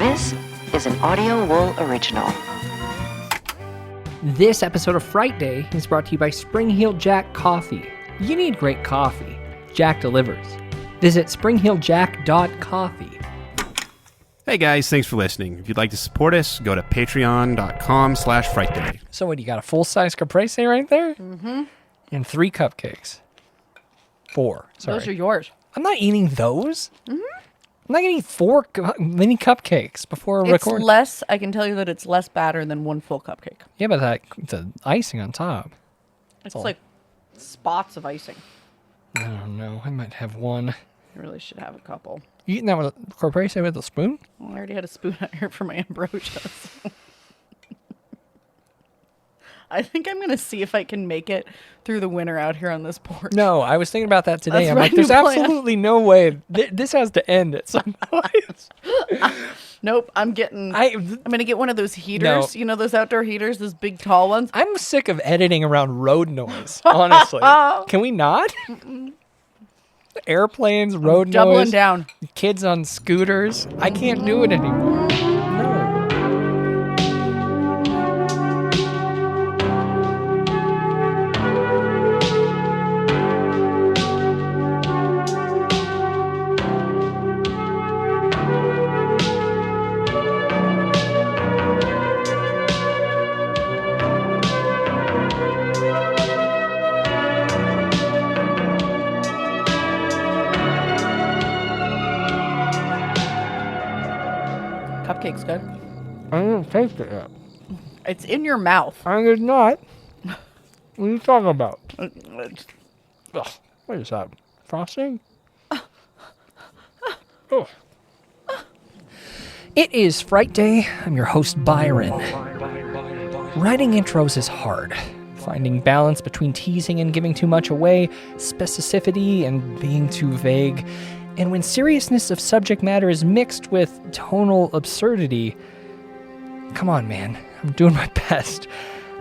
This is an Audio Wool original. This episode of Frightday is brought to you by Spring-Heeled Jack Coffee. You need great coffee. Jack delivers. Visit springhieldjack.coffee. Hey guys, thanks for listening. If you'd like to support us, go to patreon.com/frightday. So what, you got a full-size caprese right there? Mm-hmm. And 3 cupcakes. 4, sorry. Those are yours. I'm not eating those. Mm-hmm. I'm not going to eat 4 mini cupcakes before recording. It's less, I can tell you that it's less batter than one full cupcake. Yeah, but the icing on top. It's like spots of icing. I don't know. I might have one. You really should have a couple. You eating that with a caprese with a spoon? Well, I already had a spoon out here for my ambrosia. So. I think I'm going to see if I can make it through the winter out here on this porch. No, I was thinking about that today. That's I'm like, my there's new plan. absolutely no way. This has to end at some point. Nope, I'm going to get one of those heaters. No. You know those outdoor heaters, those big tall ones? I'm sick of editing around road noise, honestly. Can we not? Airplanes, road noise. Doubling down. Kids on scooters. I can't do it anymore. No. Cupcake's good. I didn't taste it yet. It's in your mouth. I did not. What are you talking about? Ugh, what is that? Frosting? Oh. It is Fright Day. I'm your host, Byron. Writing intros is hard. Finding balance between teasing and giving too much away, specificity and being too vague. And when seriousness of subject matter is mixed with tonal absurdity, come on, man, I'm doing my best.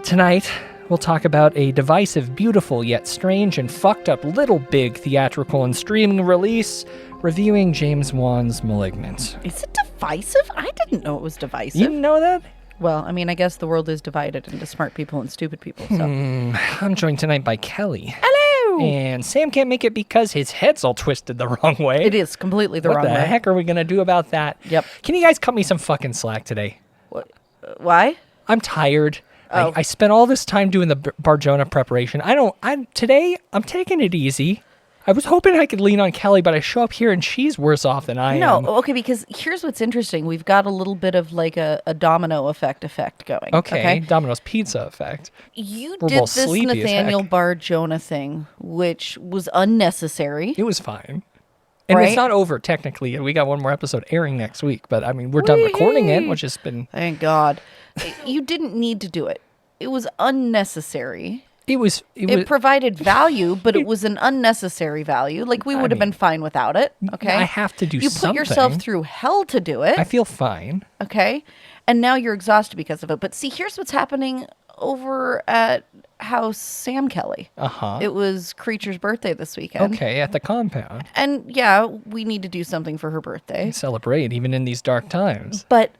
Tonight, we'll talk about a divisive, beautiful, yet strange and fucked up little big theatrical and streaming release, reviewing James Wan's Malignant. Is it divisive? I didn't know it was divisive. You didn't know that? Well, I mean, I guess the world is divided into smart people and stupid people, so. I'm joined tonight by Kelly. Hello! And Sam can't make it because his head's all twisted the wrong way. It is completely the wrong way. What the heck are we going to do about that? Yep. Can you guys cut me some fucking slack today? What? Why? I'm tired. Oh. I spent all this time doing the Barjona preparation. Today, I'm taking it easy. I was hoping I could lean on Kelly, but I show up here and she's worse off than I am. No, okay, because here's what's interesting. We've got a little bit of like a domino effect going. Okay, Domino's pizza effect. You We're did both this sleepy as Nathaniel heck. Barjona thing, which was unnecessary. It was fine. And Right? it's not over, technically. We got one more episode airing next week, but I mean, we're done recording it, which has been... Thank God. You didn't need to do it. It was unnecessary. It provided value, but it was an unnecessary value. Like, we would have been fine without it, okay? I have to do something. You put yourself through hell to do it. I feel fine. Okay? And now you're exhausted because of it. But see, here's what's happening over at House Sam Kelly. Uh-huh. It was Creature's birthday this weekend. Okay, at the compound. And yeah, we need to do something for her birthday. Celebrate, even in these dark times. But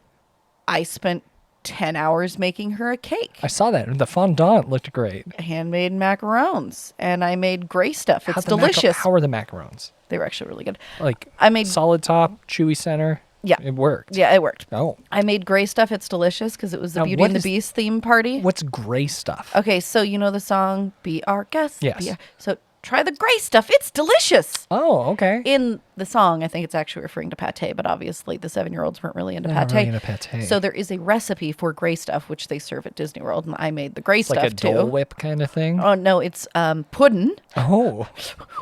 I spent 10 hours making her a cake. I saw that. The fondant looked great. Handmade macarons. And I made gray stuff. It's delicious. How are the macarons? They were actually really good. Like, I made solid top, chewy center? Yeah. It worked. Yeah, it worked. Oh. I made gray stuff. It's delicious because it was the Now, Beauty what and the is- Beast theme party. What's gray stuff? Okay, so you know the song "Be Our Guest." Yes. So try the gray stuff. It's delicious. Oh, okay. In the song, I think it's actually referring to pate, but obviously the 7-year-olds weren't really into They're not pate. really into pate. So there is a recipe for gray stuff, which they serve at Disney World, and I made the gray It's stuff like a too. Dole Whip kind of thing? Oh no, it's pudding Oh.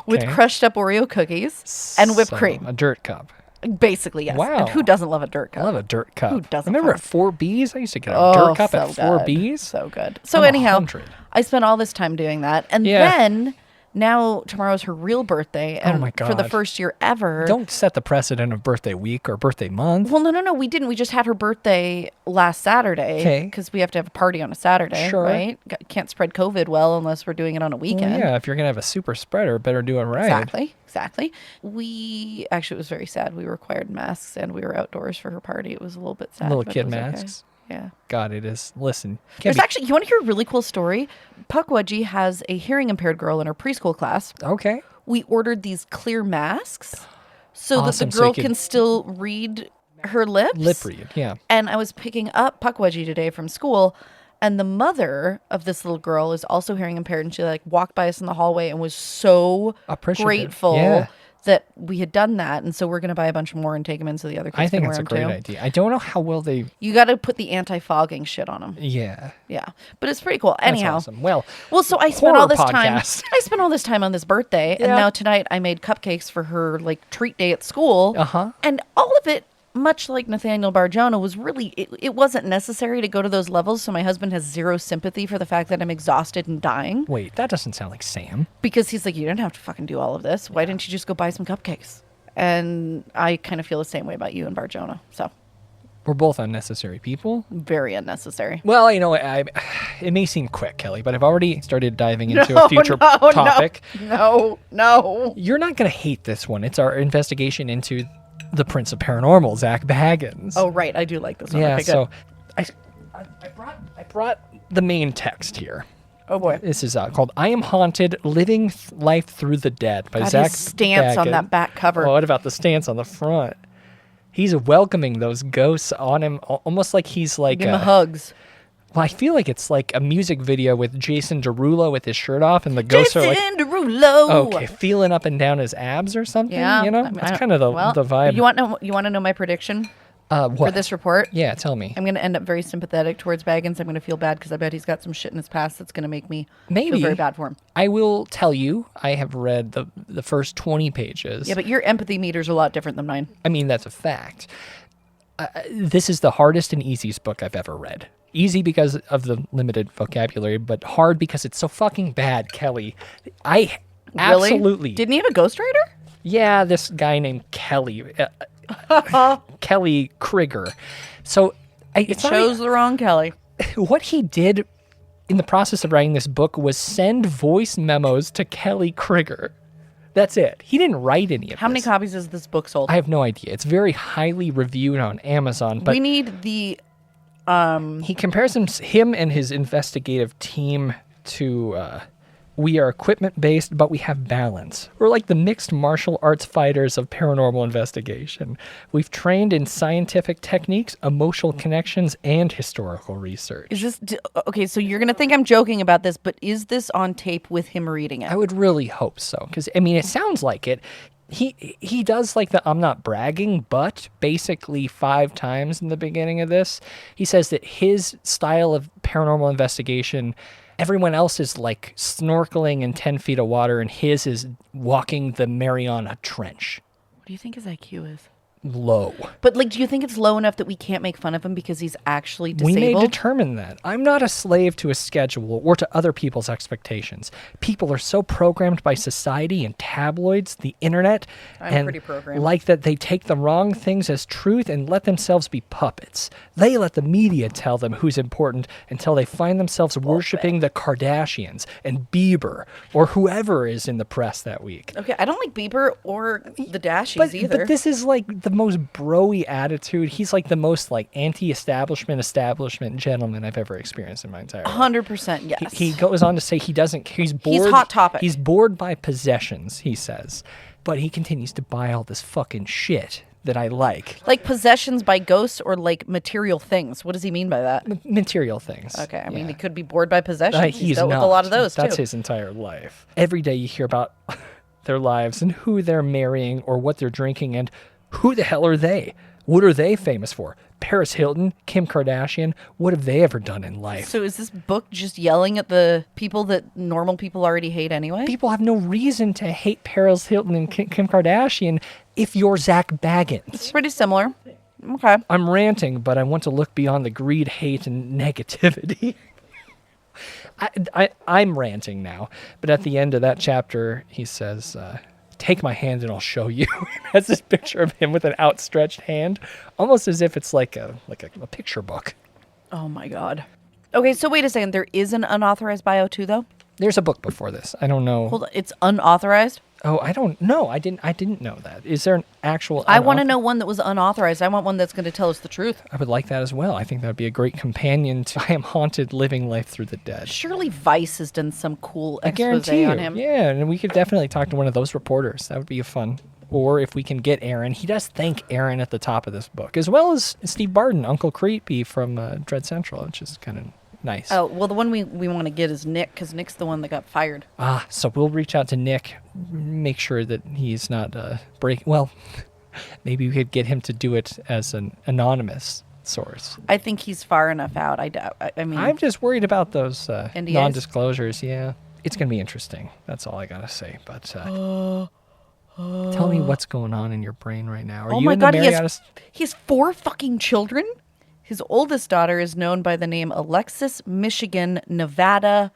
with okay. crushed up Oreo cookies and whipped So, cream. A dirt cup. Basically, yes. Wow. And who doesn't love a dirt cup? I love a dirt cup. Who doesn't Remember love at 4Bs? I used to get a Oh, dirt cup so at 4Bs. good. So good. So I'm anyhow, 100. I spent all this time doing that. And Yeah. then Now tomorrow's her real birthday, and Oh my God. for the first year ever. Don't set the precedent of birthday week or birthday month. Well, no, we didn't. We just had her birthday last Saturday. Okay. Because we have to have a party on a Saturday, Sure. right? Can't spread COVID well unless we're doing it on a weekend. Well, yeah, if you're going to have a super spreader, better do it right. Exactly. We actually, it was very sad. We required masks and we were outdoors for her party. It was a little bit sad. Little but kid it was okay. masks. Yeah. God, it is. Listen. There's actually, you want to hear a really cool story? Pukwudgie has a hearing impaired girl in her preschool class. Okay. We ordered these clear masks so Awesome, that the so you girl could- can still read her lips. Lip read, yeah. And I was picking up Pukwudgie today from school, and the mother of this little girl is also hearing impaired, and she like walked by us in the hallway and was so Appreciative. grateful Yeah. that we had done that. And so we're going to buy a bunch more and take them in so the other kids I think can it's wear a them great too. idea. I don't know how well they... You got to put the anti-fogging shit on them. Yeah. Yeah, but it's pretty cool. That's Anyhow, awesome. Well, so I spent all horror this time. podcast. I spent all this time on this birthday, and Yeah. now tonight I made cupcakes for her like treat day at school. Uh-huh. And all of it, much like Nathaniel Barjona, was really it wasn't necessary to go to those levels. So my husband has zero sympathy for the fact that I'm exhausted and dying Wait, that doesn't sound like Sam. because he's like, you didn't have to fucking do all of this. Why didn't you just go buy some cupcakes? And I kind of feel the same way about you and Barjona. So We're both unnecessary people. very unnecessary. Well, you know, it may seem quick, Kelly, but I've already started diving into a future topic. No. You're not going to hate this one. It's our investigation into the Prince of Paranormal, Zach Baggins. Oh, right. I do like this one. yeah. Okay, good. So I brought the main text here. Oh boy. This is called "I Am Haunted: Living Life Through the Dead" by God, Zach. his stance on Baggins. that back cover. Oh, what about the stance on the front? He's welcoming those ghosts on him, almost like he's like. Give him hugs. Well, I feel like it's like a music video with Jason Derulo with his shirt off, and the ghosts are like, Derulo. okay, feeling up and down his abs or something. Yeah, you know, I mean, that's kind of the vibe. You want to know my prediction What? for this report? Yeah, tell me. I'm going to end up very sympathetic towards Baggins. I'm going to feel bad because I bet he's got some shit in his past that's going to make me Maybe. feel very bad for him. I will tell you, I have read the first 20 pages. Yeah, but your empathy meter's a lot different than mine. I mean, that's a fact. This is the hardest and easiest book I've ever read. Easy because of the limited vocabulary, but hard because it's so fucking bad, Kelly. I Really? absolutely... Didn't he have a ghostwriter? Yeah, this guy named Kelly. Kelly Krieger. So it's Chose the wrong Kelly. what he did in the process of writing this book was send voice memos to Kelly Krieger. That's it. He didn't write any of How many this. copies has this book sold? I have no idea. It's very highly reviewed on Amazon, but we need the he compares him and his investigative team to we are equipment-based, but we have balance. We're like the mixed martial arts fighters of paranormal investigation. We've trained in scientific techniques, emotional connections, and historical research. Is this okay? So you're gonna think I'm joking about this, but is this on tape with him reading it? I would really hope so, because I mean, it sounds like it. He does like the I'm not bragging, but basically 5 times in the beginning of this, he says that his style of paranormal investigation, everyone else is like snorkeling in 10 feet of water, and his is walking the Mariana Trench. What do you think his IQ is? Low. But like, do you think it's low enough that we can't make fun of him because he's actually We disabled? may determine that. I'm not a slave to a schedule or to other people's expectations. People are so programmed by society and tabloids, the internet, I'm and pretty programmed. like that they take the wrong things as truth and let themselves be puppets. They let the media tell them who's important until they find themselves worshiping the Kardashians and Bieber or whoever is in the press that week. Okay, I don't like Bieber or the Dashies either. But this is like the most bro-y attitude. He's like the most like establishment gentleman I've ever experienced in my entire life. 100% yes. He goes on to say he's bored. Hot Topic. He's bored by possessions, he says. But he continues to buy all this fucking shit that I like. Like possessions by ghosts or like material things. What does he mean by that? Material things. Okay, I mean, Yeah. he could be bored by possessions. He's dealt not. with a lot of those That's too. his entire life. Every day you hear about their lives and who they're marrying or what they're drinking, and who the hell are they? What are they famous for? Paris Hilton, Kim Kardashian, what have they ever done in life? So is this book just yelling at the people that normal people already hate anyway? People have no reason to hate Paris Hilton and Kim Kardashian if you're Zach Baggins. It's pretty similar. Okay. I'm ranting, but I want to look beyond the greed, hate, and negativity. I'm ranting now, but at the end of that chapter, he says, take my hand and I'll show you. That's this picture of him with an outstretched hand, almost as if it's like a picture book. Oh my God. Okay, so wait a second. There is an unauthorized bio too, though? There's a book before this. I don't know. Hold on. It's unauthorized? Oh, I don't know. I didn't know that. Is there an actual I want to know one that was unauthorized. I want one that's going to tell us the truth. I would like that as well. I think that would be a great companion to I Am Haunted, Living Life Through the Dead. Surely Vice has done some cool I expose guarantee on you. him. Yeah, and we could definitely talk to one of those reporters. That would be fun. Or if we can get Aaron. He does thank Aaron at the top of this book, as well as Steve Barton, Uncle Creepy from Dread Central, which is kind of nice. Oh, well, the one we want to get is Nick, because Nick's the one that got fired. So we'll reach out to Nick, make sure that he's not well, maybe we could get him to do it as an anonymous source. I think he's far enough out. I mean, I'm just worried about those NDAs? non-disclosures. Yeah, it's going to be interesting. That's all I got to say. But tell me what's going on in your brain right now. Are oh you my in God, the he has 4 fucking children? His oldest daughter is known by the name Alexis Michigan Nevada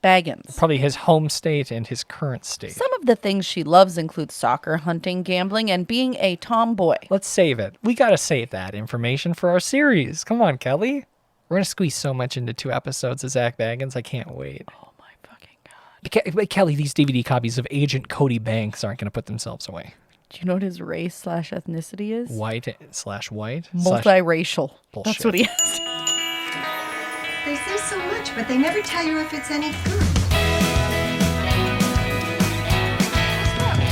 Baggins. Probably his home state and his current state. Some of the things she loves include soccer, hunting, gambling, and being a tomboy. Let's save it. We got to save that information for our series. Come on, Kelly. We're going to squeeze so much into 2 episodes of Zach Baggins. I can't wait. Oh my fucking God. But Kelly, these DVD copies of Agent Cody Banks aren't going to put themselves away. Do you know what his race/ethnicity is? White/white? Multiracial. Bullshit. That's what he is. They say so much, but they never tell you if it's any good.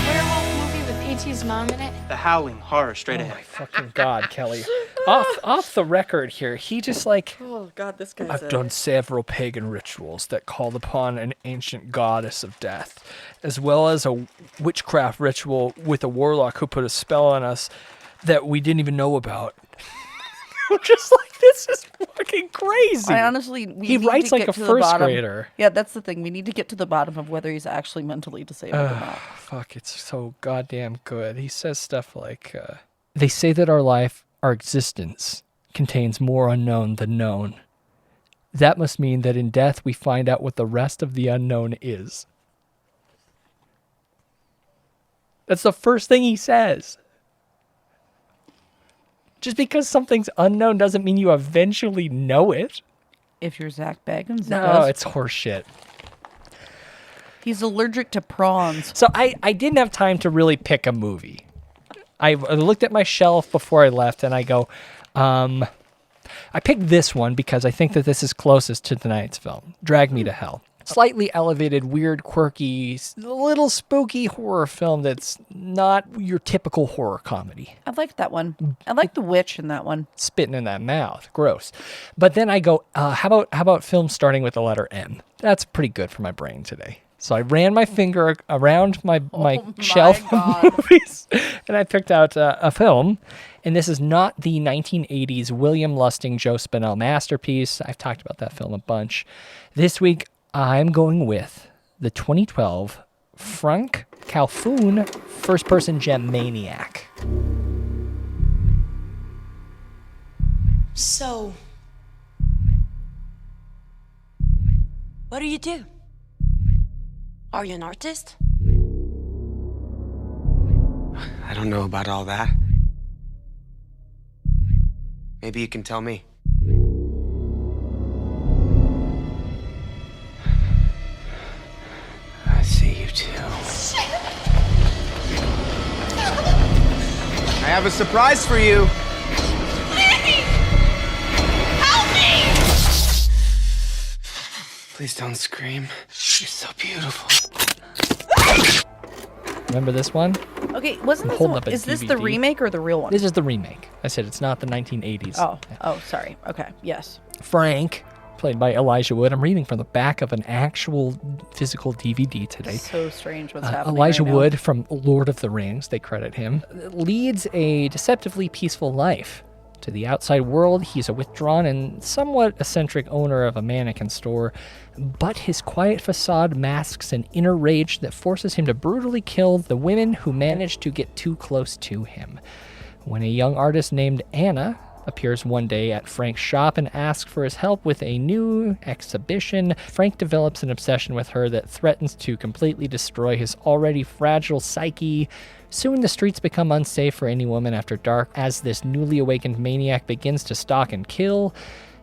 Werewolf movie with P.T.'s mom in it. The Howling, horror, straight Oh ahead. my fucking God, Kelly. Off the record here, he just Oh God, this guy's I've done several pagan rituals that called upon an ancient goddess of death, as well as a witchcraft ritual with a warlock who put a spell on us that we didn't even know about. Just like, this is fucking crazy. I honestly, he writes like a first grader. Yeah, that's the thing. We need to get to the bottom of whether he's actually mentally disabled or not. Fuck, it's so goddamn good. He says stuff like, they say that our existence contains more unknown than known. That must mean that in death we find out what the rest of the unknown is. That's the first thing he says. Just because something's unknown doesn't mean you eventually know it. If you're Zach Baggins, it No, does. it's horseshit. He's allergic to prawns. So I didn't have time to really pick a movie. I looked at my shelf before I left and I go, I picked this one because I think that this is closest to tonight's film, Drag Me to Hell. Slightly elevated, weird, quirky, little spooky horror film that's not your typical horror comedy. I like that one. I like the witch in that one. Spitting in that mouth. Gross. But then I go, how about films starting with the letter M? That's pretty good for my brain today. So I ran my finger around my shelf of movies, and I picked out a film. And this is not the 1980s William Lustig, Joe Spinell masterpiece. I've talked about that film a bunch. This week, I'm going with the 2012 Frank Calhoun first-person gem Maniac. So, what do you do? Are you an artist? I don't know about all that. Maybe you can tell me. I see you too. I have a surprise for you. Please don't scream. You're so beautiful. Remember this one? Okay, wasn't I'm this holding up a is this the DVD. remake or the real one? This is the remake. I said it's not the 1980s. Oh, sorry. Okay, yes. Frank, played by Elijah Wood. I'm reading from the back of an actual physical DVD today. So strange what's happening Elijah right now. Wood from Lord of the Rings, they credit him, leads a deceptively peaceful life. To the outside world, he's a withdrawn and somewhat eccentric owner of a mannequin store, but his quiet facade masks an inner rage that forces him to brutally kill the women who manage to get too close to him. When a young artist named Anna appears one day at Frank's shop and asks for his help with a new exhibition. Frank develops an obsession with her that threatens to completely destroy his already fragile psyche. Soon the streets become unsafe for any woman after dark as this newly awakened maniac begins to stalk and kill.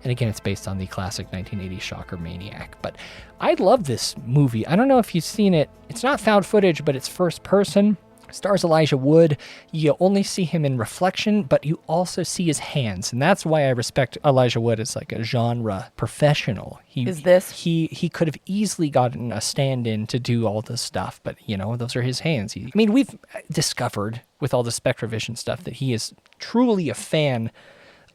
And again, it's based on the classic 1980 shocker Maniac. But I love this movie. I don't know if you've seen it. It's not found footage, but it's first person. Stars Elijah Wood. You only see him in reflection, but you also see his hands. And that's why I respect Elijah Wood as like a genre professional. He could have easily gotten a stand-in to do all this stuff, but, those are his hands. We've discovered with all the Spectrovision stuff that he is truly a fan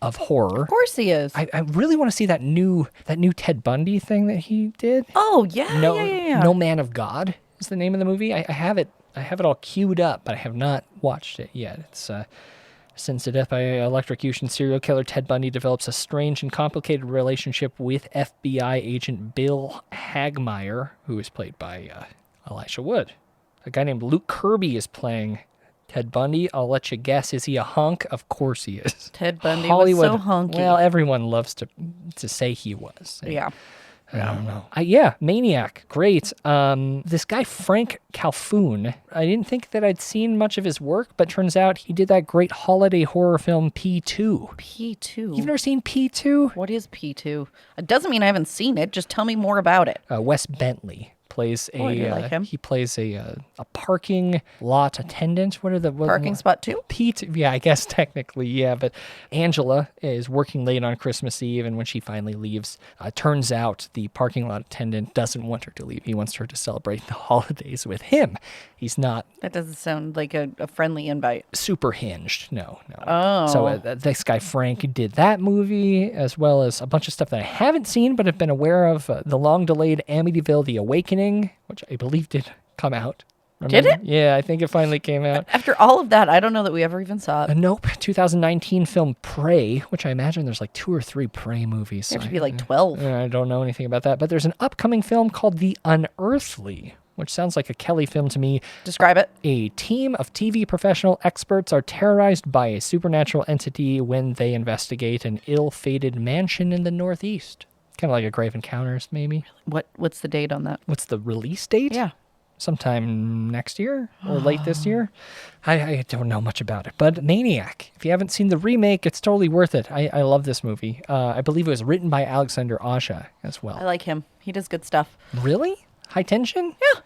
of horror. Of course he is. I really want to see that new Ted Bundy thing that he did. Oh, yeah, yeah. No Man of God is the name of the movie. I have it all queued up, but I have not watched it yet. It's since the death by electrocution, serial killer Ted Bundy develops a strange and complicated relationship with FBI agent Bill Hagmaier, who is played by Elijah Wood. A guy named Luke Kirby is playing Ted Bundy. I'll let you guess. Is he a hunk? Of course he is. Ted Bundy was so hunky. Well, everyone loves to say he was. Yeah. I don't know. Maniac. Great. This guy, Frank Calhoun, I didn't think that I'd seen much of his work, but turns out he did that great holiday horror film, P2. P2? You've never seen P2? What is P2? It doesn't mean I haven't seen it. Just tell me more about it. Wes Bentley plays I like him. He plays a parking lot attendant. Parking spot 2? P2, yeah, I guess technically, yeah. But Angela is working late on Christmas Eve, and when she finally leaves, turns out the parking lot attendant doesn't want her to leave. He wants her to celebrate the holidays with him. He's not. That doesn't sound like a friendly invite. Super hinged. No. Oh. So this guy Frank did that movie, as well as a bunch of stuff that I haven't seen but have been aware of. The long-delayed Amityville: The Awakening, which I believe did come out. Remember? Did it? Yeah, I think it finally came out. After all of that, I don't know that we ever even saw it. Nope. 2019 film Prey, which I imagine there's like 2 or 3 Prey movies. There should be like 12. I don't know anything about that. But there's an upcoming film called The Unearthly, which sounds like a Kelly film to me. Describe it. A team of TV professional experts are terrorized by a supernatural entity when they investigate an ill-fated mansion in the Northeast. Kind of like a Grave Encounters, maybe. What's the date on that? What's the release date? Yeah. Sometime next year or late this year. I don't know much about it. But Maniac, if you haven't seen the remake, it's totally worth it. I love this movie. I believe it was written by Alexander Aja as well. I like him. He does good stuff. Really? High Tension? Yeah.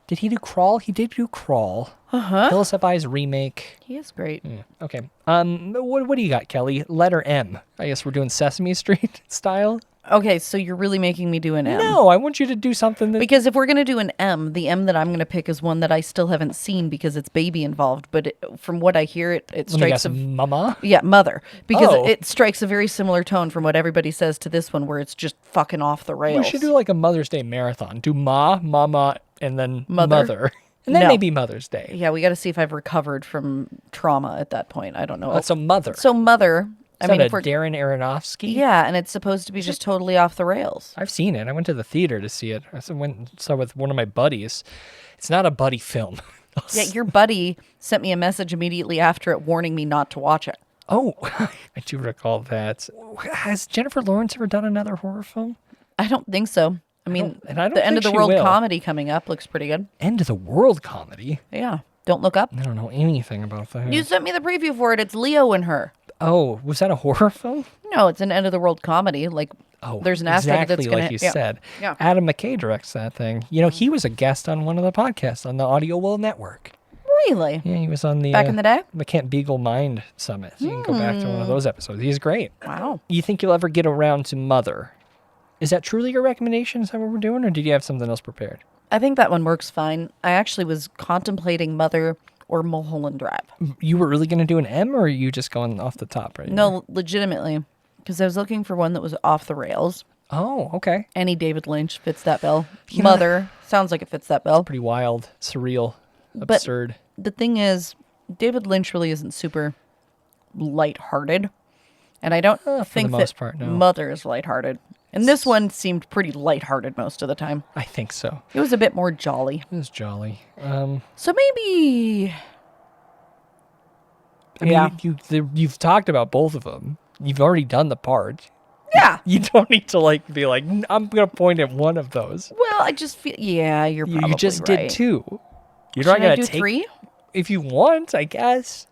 Did he do Crawl? He did do Crawl. Uh-huh. Hills Have Eyes remake. He is great. Yeah. Okay. What do you got, Kelly? Letter M. I guess we're doing Sesame Street style. Okay, so you're really making me do an M. No, I want you to do something that... Because if we're going to do an M, the M that I'm going to pick is one that I still haven't seen because it's baby involved. But from what I hear, it strikes Mama? Yeah, mother. Because it strikes a very similar tone from what everybody says to this one, where it's just fucking off the rails. We should do like a Mother's Day marathon. Do Mama, and then Mother. And then maybe Mother's Day. Yeah, we got to see if I've recovered from trauma at that point. I don't know. So Mother. So Mother... Is that Darren Aronofsky? Yeah, and it's supposed to be just totally off the rails. I've seen it. I went to the theater to see it. I saw with one of my buddies. It's not a buddy film. Yeah, your buddy sent me a message immediately after it warning me not to watch it. Oh, I do recall that. Has Jennifer Lawrence ever done another horror film? I don't think so. I mean, the End of the World comedy coming up looks pretty good. End of the World comedy? Yeah. Don't Look Up? I don't know anything about that. You sent me the preview for it. It's Leo and her. Oh, was that a horror film? No, it's an End of the World comedy. There's an aspect that's going to... Exactly like you said. Yeah. Adam McKay directs that thing. He was a guest on one of the podcasts on the Audio World Network. Really? Yeah, he was on the... Back in the day? The Can't Beagle Mind Summit. You can go back to one of those episodes. He's great. Wow. You think you'll ever get around to Mother? Is that truly your recommendation? Is that what we're doing? Or did you have something else prepared? I think that one works fine. I actually was contemplating Mother or Mulholland Drive. You were really going to do an M, or are you just going off the top right now? No, legitimately. Because I was looking for one that was off the rails. Oh, okay. Any David Lynch fits that bill. Mother sounds like it fits that bill. Pretty wild, surreal, absurd. But the thing is, David Lynch really isn't super lighthearted. And I don't think that Mother is lighthearted. And this one seemed pretty lighthearted most of the time. I think so. It was a bit more jolly. It was jolly. So maybe... I mean, you've talked about both of them. You've already done the part. Yeah. You don't need to like be like, I'm going to point at one of those. Well, I just feel, yeah, you're probably You just right. did 2. You're Should not I going do to take 3? if you want, I guess.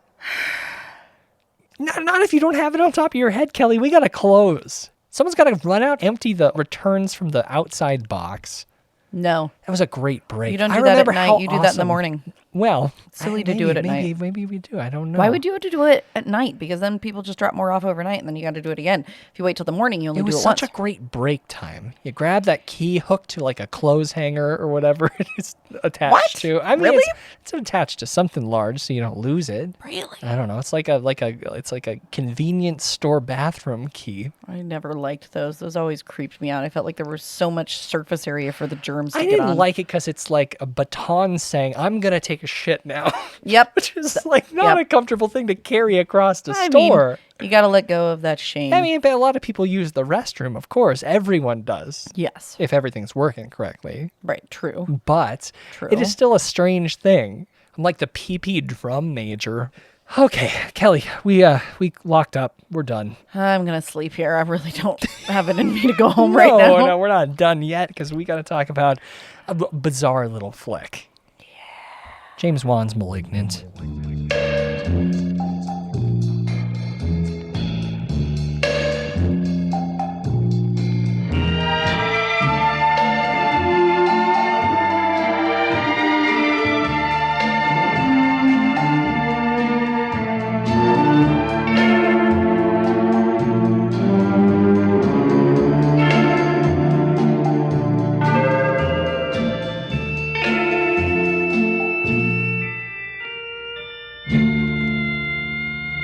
Not if you don't have it on top of your head, Kelly. We got to close. Someone's got to run out, empty the returns from the outside box. No. That was a great break. You don't I do that at remember night. how You do that in the awesome- morning. Well, Silly to do it at night. Maybe we do. I don't know. Why would you have to do it at night? Because then people just drop more off overnight, and then you got to do it again. If you wait till the morning, you only It do was it such once. a great break time. You grab that key hooked to like a clothes hanger or whatever it is attached What? to. I mean, Really? it's attached to something large so you don't lose it. Really? I don't know. It's like a convenience store bathroom key. I never liked those. Those always creeped me out. I felt like there was so much surface area for the germs to I get didn't on. like it because it's like a baton saying, "I'm gonna take a shit now." Yep. Which is like not a comfortable thing to carry across the store. You got to let go of that shame. I mean, but a lot of people use the restroom, of course. Everyone does. Yes. If everything's working correctly. Right. True. But True. it is still a strange thing. I'm like the PP drum major. Okay, Kelly, we locked up. We're done. I'm going to sleep here. I really don't have it in me to go home right now. No, we're not done yet because we got to talk about a bizarre little flick. Yeah. James Wan's Malignant.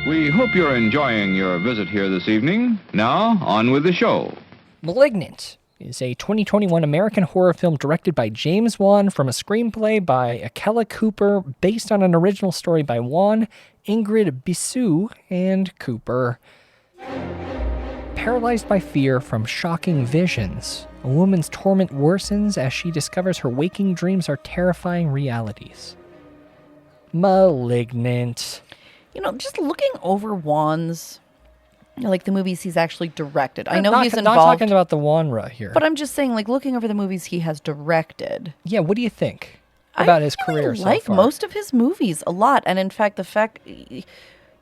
We hope you're enjoying your visit here this evening. Now, on with the show. Malignant is a 2021 American horror film directed by James Wan from a screenplay by Akela Cooper based on an original story by Wan, Ingrid Bissou, and Cooper. Paralyzed by fear from shocking visions, a woman's torment worsens as she discovers her waking dreams are terrifying realities. Malignant. You know, just looking over Wan's, like the movies he's actually directed. I know not, he's not involved. talking about the Wanra here. But I'm just saying, like, looking over the movies he has directed. Yeah, what do you think about his career so like far? most of his movies a lot. And in fact, the fact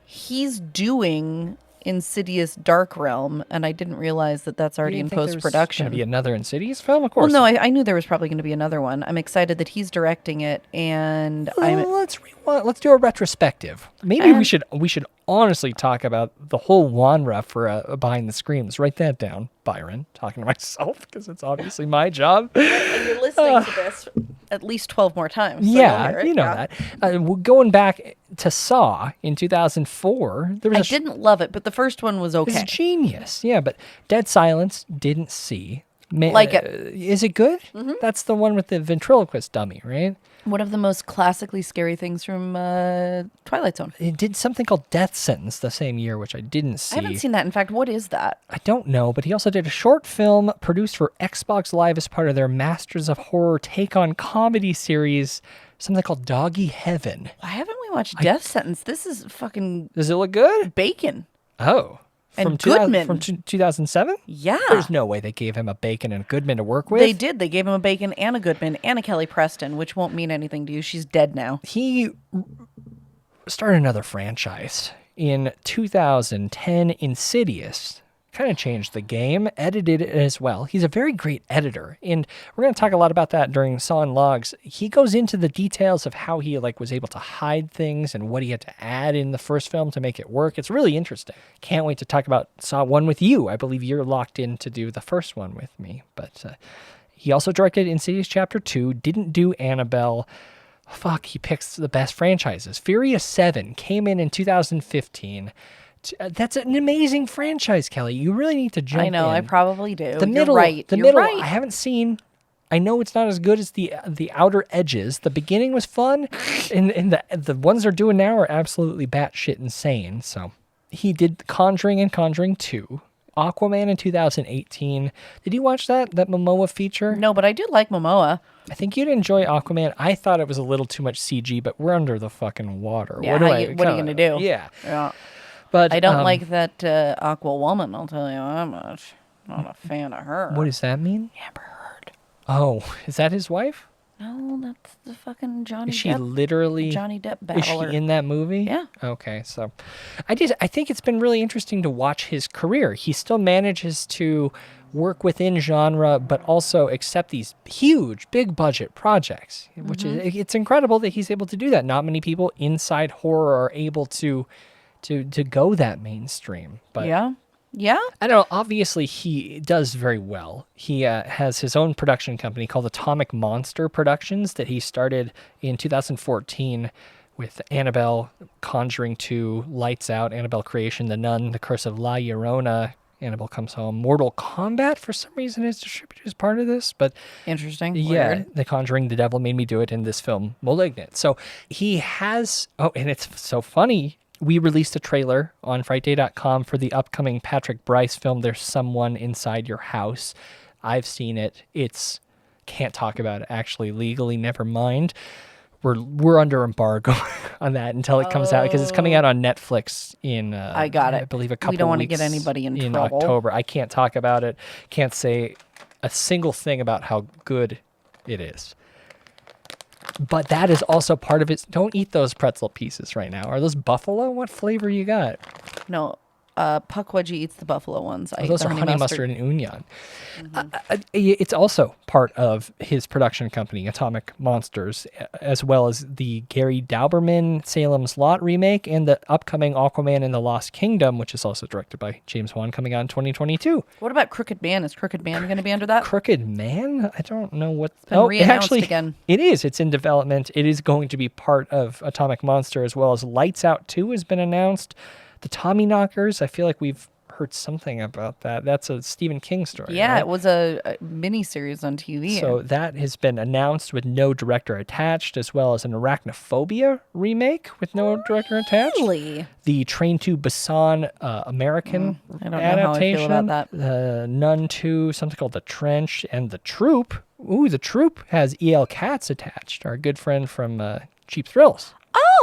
he's doing Insidious Dark Realm, and I didn't realize that that's already in post-production. Going to be another Insidious film, of course. Well, no, I knew there was probably going to be another one. I'm excited that he's directing it, and let's do a retrospective. Maybe we should honestly talk about the whole Wanra for Behind the Screams. Write that down, Byron. Talking to myself because it's obviously my job. And you're listening to this at least 12 more times. So Yeah, you know that. Going back to Saw in 2004, there was I didn't love it, but the first one was okay. It's genius. Yeah, but Dead Silence, didn't see. Like it. Is it good? Mm-hmm. That's the one with the ventriloquist dummy, right? One of the most classically scary things from Twilight Zone. It did something called Death Sentence the same year, which I didn't see. I haven't seen that. In fact, what is that? I don't know, but he also did a short film produced for Xbox Live as part of their Masters of Horror take-on comedy series, something called Doggy Heaven. Why haven't we watched Death Sentence? This is fucking... Does it look good? Bacon. Oh. And Goodman. From 2007? Yeah. There's no way they gave him a Bacon and a Goodman to work with. They did. They gave him a Bacon and a Goodman and a Kelly Preston, which won't mean anything to you. She's dead now. He started another franchise. In 2010, Insidious kind of changed the game, edited it as well. He's a very great editor, and we're going to talk a lot about that during Saw and Logs. He goes into the details of how he was able to hide things and what he had to add in the first film to make it work. It's really interesting. Can't wait to talk about Saw 1 with you. I believe you're locked in to do the first one with me, but he also directed Insidious Chapter 2, didn't do Annabelle. Fuck, he picks the best franchises. Furious 7 came in 2015. That's an amazing franchise, Kelly. You really need to jump in. I know, I probably do. The middle, You're right. The You're middle, right. I haven't seen. I know it's not as good as the outer edges. The beginning was fun, and the ones they're doing now are absolutely batshit insane. So he did Conjuring and Conjuring 2. Aquaman in 2018. Did you watch that Momoa feature? No, but I do like Momoa. I think you'd enjoy Aquaman. I thought it was a little too much CG, but we're under the fucking water. Yeah, what are you going to do? Yeah. Yeah. But I don't like that Aqua Woman, I'll tell you how much. Not a fan of her. What does that mean? Amber Heard. Oh, is that his wife? No, that's the fucking Johnny Depp. Is she literally Johnny Depp battler. Is she in that movie? Yeah. Okay, so I think it's been really interesting to watch his career. He still manages to work within genre, but also accept these huge, big budget projects, which is it's incredible that he's able to do that. Not many people inside horror are able to go that mainstream. But Yeah. I don't know. Obviously, he does very well. He has his own production company called Atomic Monster Productions that he started in 2014 with Annabelle, Conjuring 2, Lights Out, Annabelle Creation, The Nun, The Curse of La Llorona, Annabelle Comes Home, Mortal Kombat, for some reason, is distributed as part of this. But Interesting. yeah, Weird. The Conjuring, The Devil Made Me Do It, in this film, Malignant. So he has... Oh, and it's so funny. We released a trailer on Frightday.com for the upcoming Patrick Bryce film, There's Someone Inside Your House. I've seen it. It's... Can't talk about it, actually, legally, never mind. We're under embargo on that until it comes out, because it's coming out on Netflix in, I got it. I believe, a couple We don't want to weeks get anybody in trouble. October. I can't talk about it. Can't say a single thing about how good it is. But that is also part of it. Don't eat those pretzel pieces right now. Are those buffalo? What flavor you got? No, Puck Wedgie eats the buffalo ones. I eat Those the are honey mustard and onion. Mm-hmm. It's also part of his production company, Atomic Monsters, as well as the Gary Dauberman Salem's Lot remake and the upcoming Aquaman and the Lost Kingdom, which is also directed by James Wan, coming out in 2022. What about Crooked Man? Is Crooked Man going to be under that? Crooked Man? I don't know what... been re-announced again. It is. It's in development. It is going to be part of Atomic Monster, as well as Lights Out 2 has been announced. The Tommyknockers, I feel like we've heard something about that. That's a Stephen King story. Yeah, right? it was a mini-series on TV. So that has been announced with no director attached, as well as an Arachnophobia remake with no director attached. Really? The Train to Busan American I don't know adaptation. how I feel about that. Nun 2, something called The Trench, and The Troop. Ooh, The Troop has E.L. Katz attached, our good friend from Cheap Thrills.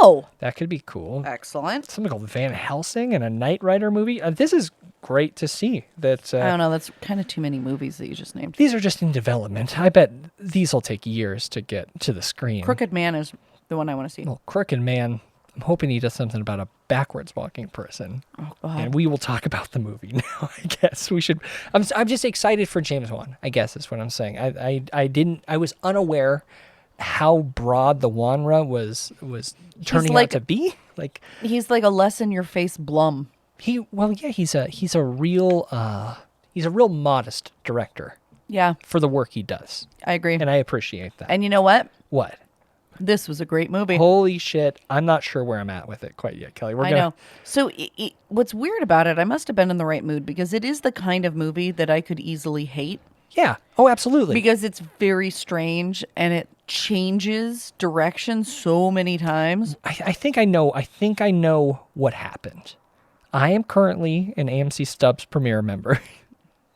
Oh! That could be cool. Excellent. Something called Van Helsing and a Knight Rider movie. This is great to see. That I don't know. That's kind of too many movies that you just named. these are just in development. I bet these will take years to get to the screen. Crooked Man is the one I want to see. Well, Crooked Man, I'm hoping he does something about a backwards walking person. Oh, God. And we will talk about the movie now, I guess. We should. I'm just excited for James Wan, I guess is what I'm saying. I was unaware how broad the genre was turning out to be. Like, he's like a less in your face Blum. he's a real modest director Yeah, for the work he does. I agree. And I appreciate that. And you know what? What? This was a great movie. Holy shit. I'm not sure where I'm at with it quite yet, Kelly. I know. So what's weird about it, I must have been in the right mood, because it is the kind of movie that I could easily hate. Yeah. Oh, absolutely. Because it's very strange and it changes direction so many times. I think I know what happened. I am currently an AMC Stubs Premiere member.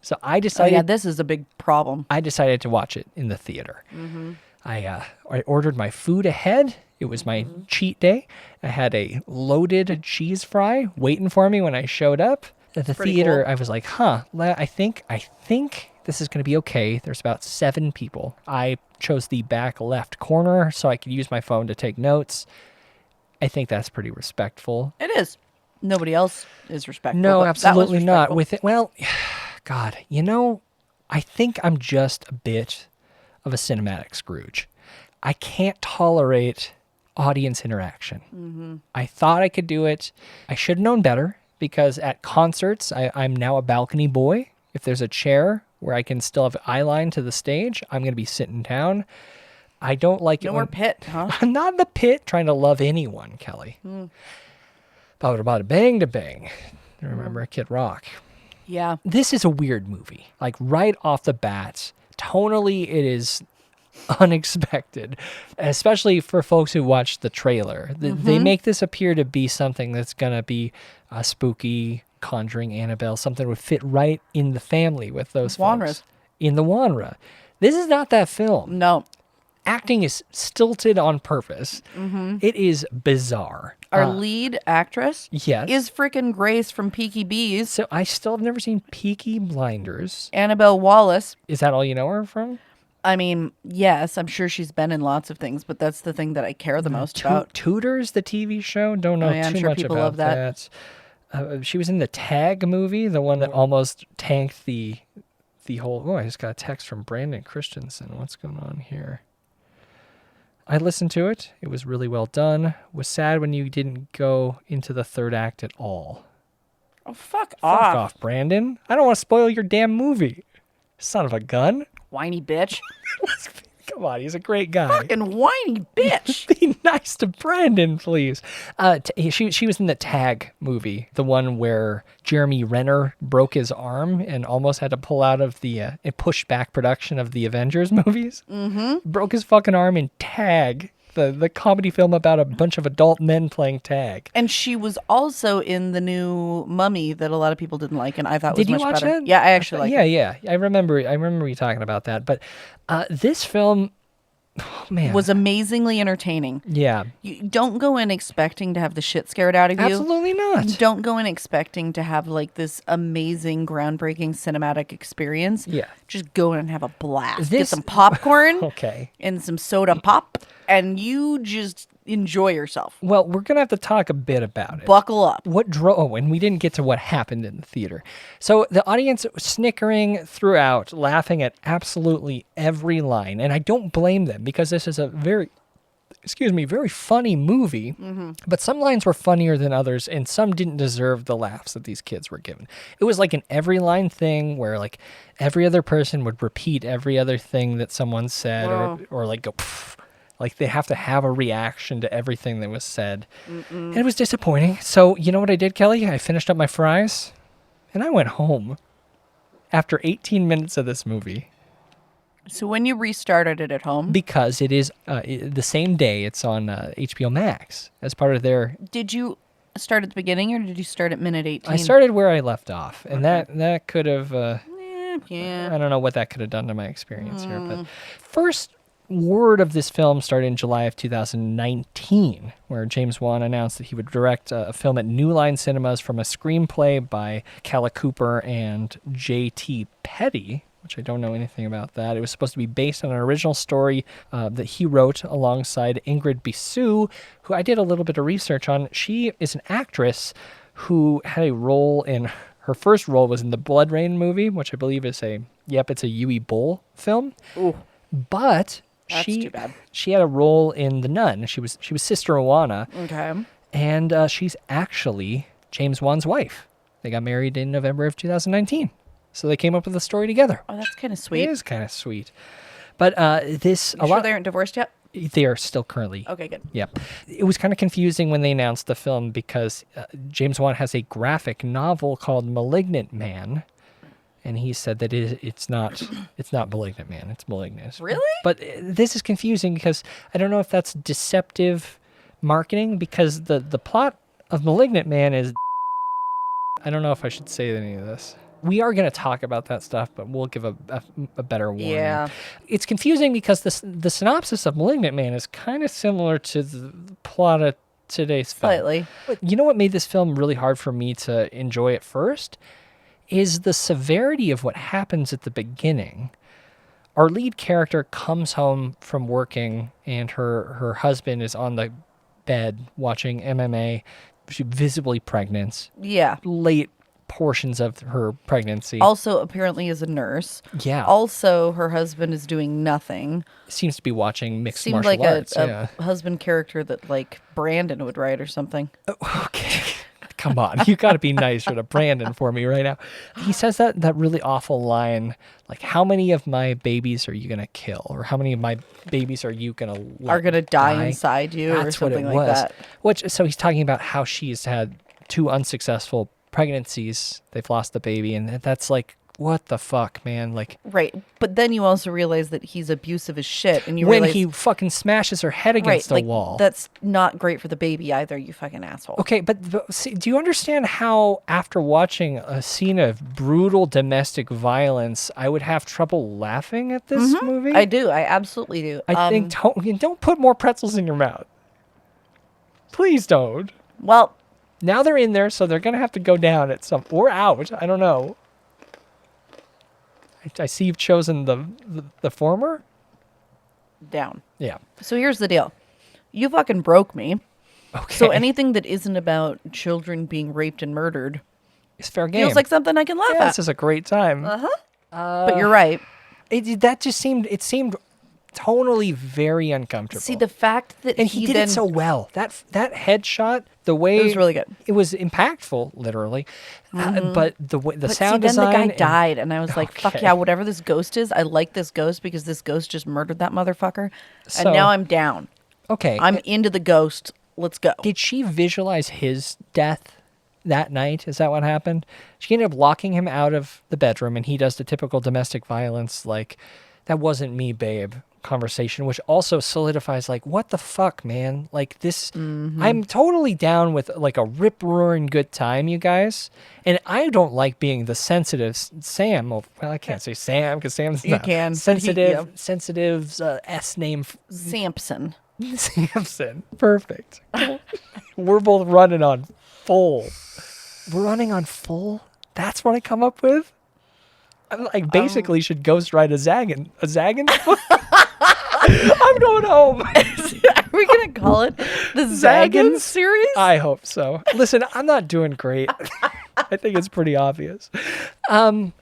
So I decided... Oh, yeah, this is a big problem. I decided to watch it in the theater. Mm-hmm. I ordered my food ahead. It was my cheat day. I had a loaded cheese fry waiting for me when I showed up. At the theater, cool. I was like, I think this is going to be okay. There's about 7 people. I chose the back left corner so I could use my phone to take notes. I think that's pretty respectful. It is. Nobody else is respectful. No, but that was absolutely not. respectful. With it, well, God, I think I'm just a bit of a cinematic Scrooge. I can't tolerate audience interaction. Mm-hmm. I thought I could do it. I should have known better, because at concerts, I'm now a balcony boy. If there's a chair where I can still have eye line to the stage, I'm going to be sitting down. I don't like it. No more pit, huh? I'm not in the pit trying to love anyone, Kelly. Bada bang to bang. Remember Kid Rock. Yeah. This is a weird movie. Like, right off the bat, tonally it is unexpected, especially for folks who watch the trailer. They make this appear to be something that's going to be a spooky Conjuring, Annabelle, something that would fit right in the family with those Wanras. folks. In the Wanra. This is not that film. No. acting is stilted on purpose. It is bizarre. Our lead actress Yes. is frickin' Grace from Peaky Bees. So I still have never seen Peaky Blinders. Annabelle Wallace. Is that all you know her from? I mean, yes, I'm sure she's been in lots of things, but that's the thing that I care the most about. Tutors, the TV show? Don't know Oh, yeah, I'm too sure much people about love that. She was in the Tag movie, the one that almost tanked the whole... Oh, I just got a text from Brandon Christensen. What's going on here? I listened to it. It was really well done. Was sad when you didn't go into the third act at all. Oh, fuck Fuck off. off, Brandon. I don't want to spoil your damn movie. Son of a gun. Whiny bitch. Come on, he's a great guy. Fucking whiny bitch. Be nice to Brandon, please. She was in the Tag movie, the one where Jeremy Renner broke his arm and almost had to pull out of the and push back production of the Avengers movies. Broke his fucking arm in Tag, the comedy film about a bunch of adult men playing tag. And she was also in the new Mummy that a lot of people didn't like, and I thought Did was you much watch better. that? Yeah, I actually liked it. Yeah. I remember you talking about that. But this film, oh, man, Was amazingly entertaining. yeah, You don't go in expecting to have the shit scared out of you. absolutely not. Don't go in expecting to have like this amazing, groundbreaking cinematic experience. Yeah. Just go in and have a blast. Get This- some popcorn Okay. and some soda pop, and you just enjoy yourself. Well, we're gonna have to talk a bit about it. Buckle up. What drove? Oh, and we didn't get to what happened in the theater. So the audience was snickering throughout, laughing at absolutely every line, and I don't blame them because this is a very funny movie. But some lines were funnier than others, and some didn't deserve the laughs that these kids were given. It was like an every line thing where like every other person would repeat every other thing that someone said, or like go. Pfft. Like they have to have a reaction to everything that was said. And it was disappointing. So you know what I did, Kelly? I finished up my fries and I went home after 18 minutes of this movie. So when you restarted it at home, Because it is the same day it's on HBO Max as part of their... did you start at the beginning or did you start at minute 18? I started where I left off. And that could have... Yeah. I don't know what that could have done to my experience here. But first word of this film started in July of 2019, where James Wan announced that he would direct a film at New Line Cinemas from a screenplay by Calla Cooper and J.T. Petty, which I don't know anything about that. It was supposed to be based on an original story that he wrote alongside Ingrid Bisou, who I did a little bit of research on. She is an actress who had a role in... Her first role was in the Blood Rain movie, which I believe is it's a Yui Bull film. Ooh. But That's she too bad. she had a role in The Nun. She was Sister Owana, Okay. and she's actually James Wan's wife. They got married in November of 2019, so they came up with a story together. Oh, that's kind of sweet. It is kind of sweet, but this You sure they aren't divorced yet? they are still currently. Okay, good. Yep. It was kind of confusing when they announced the film because James Wan has a graphic novel called Malignant Man. And he said that it's not Malignant Man, it's Malignant. Really? But this is confusing because I don't know if that's deceptive marketing because the plot of Malignant Man is... I don't know if I should say any of this. We are going to talk about that stuff, but we'll give a better warning. Yeah. It's confusing because the synopsis of Malignant Man is kind of similar to the plot of today's film. Slightly. You know what made this film really hard for me to enjoy at first? Is the severity of what happens at the beginning. Our lead character comes home from working and her husband is on the bed watching MMA. She's visibly pregnant. Yeah. Late portions of her pregnancy. Also, apparently, is a nurse. Yeah. Also, her husband is doing nothing. Seems to be watching mixed Seemed martial like arts. a husband character that like Brandon would write or something. Okay. Come on, you got to be nicer to Brandon for me right now. He says that really awful line, like, how many of my babies are you going to kill? Or how many of my babies are you going to Are going to die inside you or That's what something it like was. that. So he's talking about how she's had 2 unsuccessful pregnancies. They've lost the baby. And that's like what the fuck, man? Like, right. But then you also realize that he's abusive as shit, and you when realize he fucking smashes her head against the wall. That's not great for the baby either, you fucking asshole. Okay, but see, do you understand how after watching a scene of brutal domestic violence, I would have trouble laughing at this movie? I do. I absolutely do. I think don't put more pretzels in your mouth. Please don't. Well, now they're in there, so they're gonna have to go down at some or out. I don't know. I see you've chosen the former. Down. Yeah. So here's the deal. You fucking broke me. Okay. So anything that isn't about children being raped and murdered it's fair game. feels like something I can laugh at. This is a great time. But you're right. It seemed tonally very uncomfortable. See, the fact that he did it so well. That headshot, the way it was really good. It was impactful, literally. But the sound then design. Then the guy died, and I was like, "Fuck yeah, whatever this ghost is, I like this ghost because this ghost just murdered that motherfucker." So, and now I'm down. Okay, I'm into the ghost. Let's go. Did she visualize his death that night? Is that what happened? She ended up locking him out of the bedroom, and he does the typical domestic violence, like, "That wasn't me, babe" conversation, which also solidifies, like, what the fuck, man? Like, this, I'm totally down with, like, a rip-roaring good time, you guys. And I don't like being the sensitive Sam. Well, I can't say Sam, because Sam's not sensitive. Sensitive's S name. Samson. Samson. Perfect. We're both running on full. We're running on full? That's what I come up with? I basically should ghostwrite a Zagan. A Zagan? I'm going home. Are we going to call it the Zagan series? I hope so. Listen, I'm not doing great. I think it's pretty obvious. And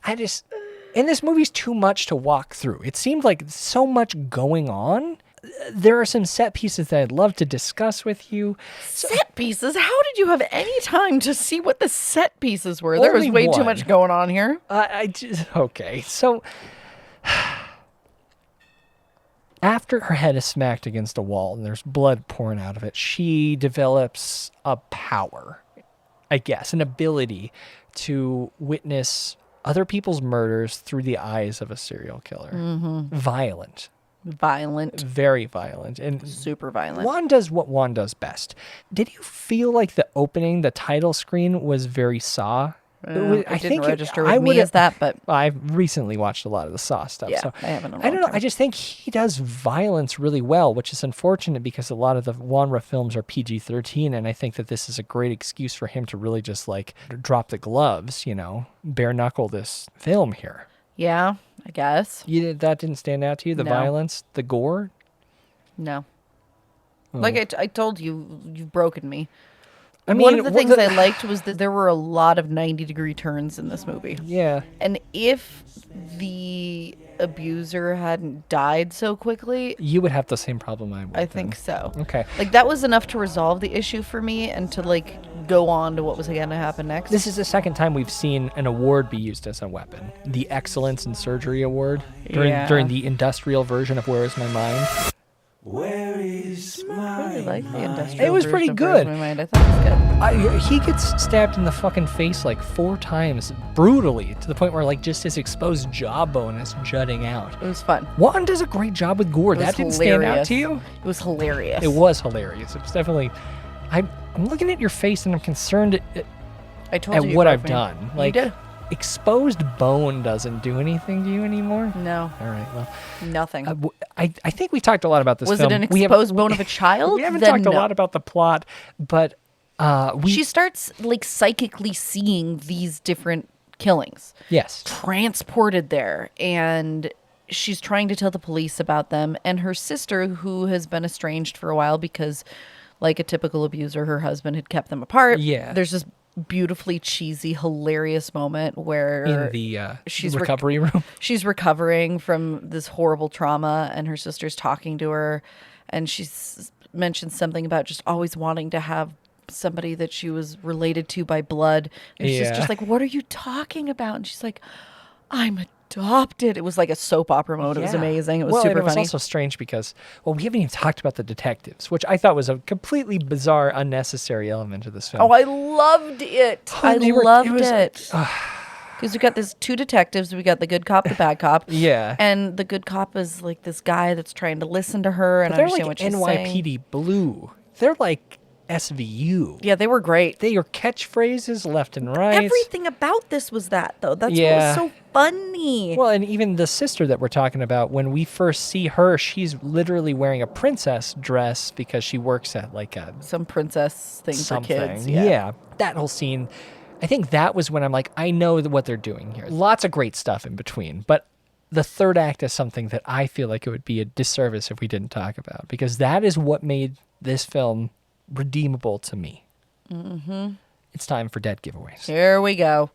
this movie's too much to walk through. It seemed like so much going on. There are some set pieces that I'd love to discuss with you. Set pieces? How did you have any time to see what the set pieces were? There was way too much going on here. Okay, so after her head is smacked against a wall and there's blood pouring out of it, she develops a power, I guess, an ability to witness other people's murders through the eyes of a serial killer. Violent. Very violent. And super violent. Wan does what Wan does best. Did you feel like the opening, the title screen was very Saw? I didn't register with me as that, but I've recently watched a lot of the Saw stuff. Yeah, so I haven't. I don't know. I just think he does violence really well, which is unfortunate because a lot of the Wanra films are PG-13, and I think that this is a great excuse for him to really just like drop the gloves, bare knuckle this film here. Yeah, I guess. That didn't stand out to you? The violence, the gore? No. Like I told you, you've broken me. I mean, one of the things I liked was that there were a lot of 90-degree turns in this movie. Yeah. And if the abuser hadn't died so quickly, you would have the same problem I would. I think so. Okay. Like, that was enough to resolve the issue for me and to, like, go on to what was going to happen next. This is the second time we've seen an award be used as a weapon. The Excellence in Surgery Award during the industrial version of Where Is My Mind. Where is my I really like the industrial It was version pretty of good. Where's My Mind. I thought it was good. He gets stabbed in the fucking face like 4 times, brutally, to the point where like just his exposed jawbone is jutting out. It was fun. Wan does a great job with gore. That didn't stand out to you? It was hilarious. It was hilarious. It was definitely... I'm looking at your face and I'm concerned at what I've done. Like, you did. Exposed bone doesn't do anything to you anymore? No. All right, well. Nothing. I think we talked a lot about this Was film. it an exposed bone of a child? We haven't talked a lot about the plot, but she starts like psychically seeing these different killings. Yes. Transported there, and she's trying to tell the police about them, and her sister, who has been estranged for a while because, like a typical abuser, her husband had kept them apart. Yeah. There's this beautifully cheesy, hilarious moment where in the recovery room, she's recovering from this horrible trauma, and her sister's talking to her, and she's mentioned something about just always wanting to have somebody that she was related to by blood. And she's just like, "What are you talking about?" And she's like, "I'm adopted." It was like a soap opera mode. It was amazing. It was super funny. It was also strange because, we haven't even talked about the detectives, which I thought was a completely bizarre, unnecessary element of this film. Oh, I loved it. I loved it. Because we got these two detectives. We got the good cop, the bad cop. Yeah. And the good cop is like this guy that's trying to listen to her and But they're understand like what she's saying. NYPD Blue. They're like SVU. Yeah, they were great. They are catchphrases left and right. Everything about this was that, though. That's what Yeah. was so funny. Well, and even the sister that we're talking about, when we first see her, she's literally wearing a princess dress because she works at like a Some princess thing something. for kids. Yeah. That whole scene, I think that was when I'm like, I know what they're doing here. Lots of great stuff in between, but the third act is something that I feel like it would be a disservice if we didn't talk about, because that is what made this film redeemable to me. Mm-hmm. It's time for dead giveaways. Here we go.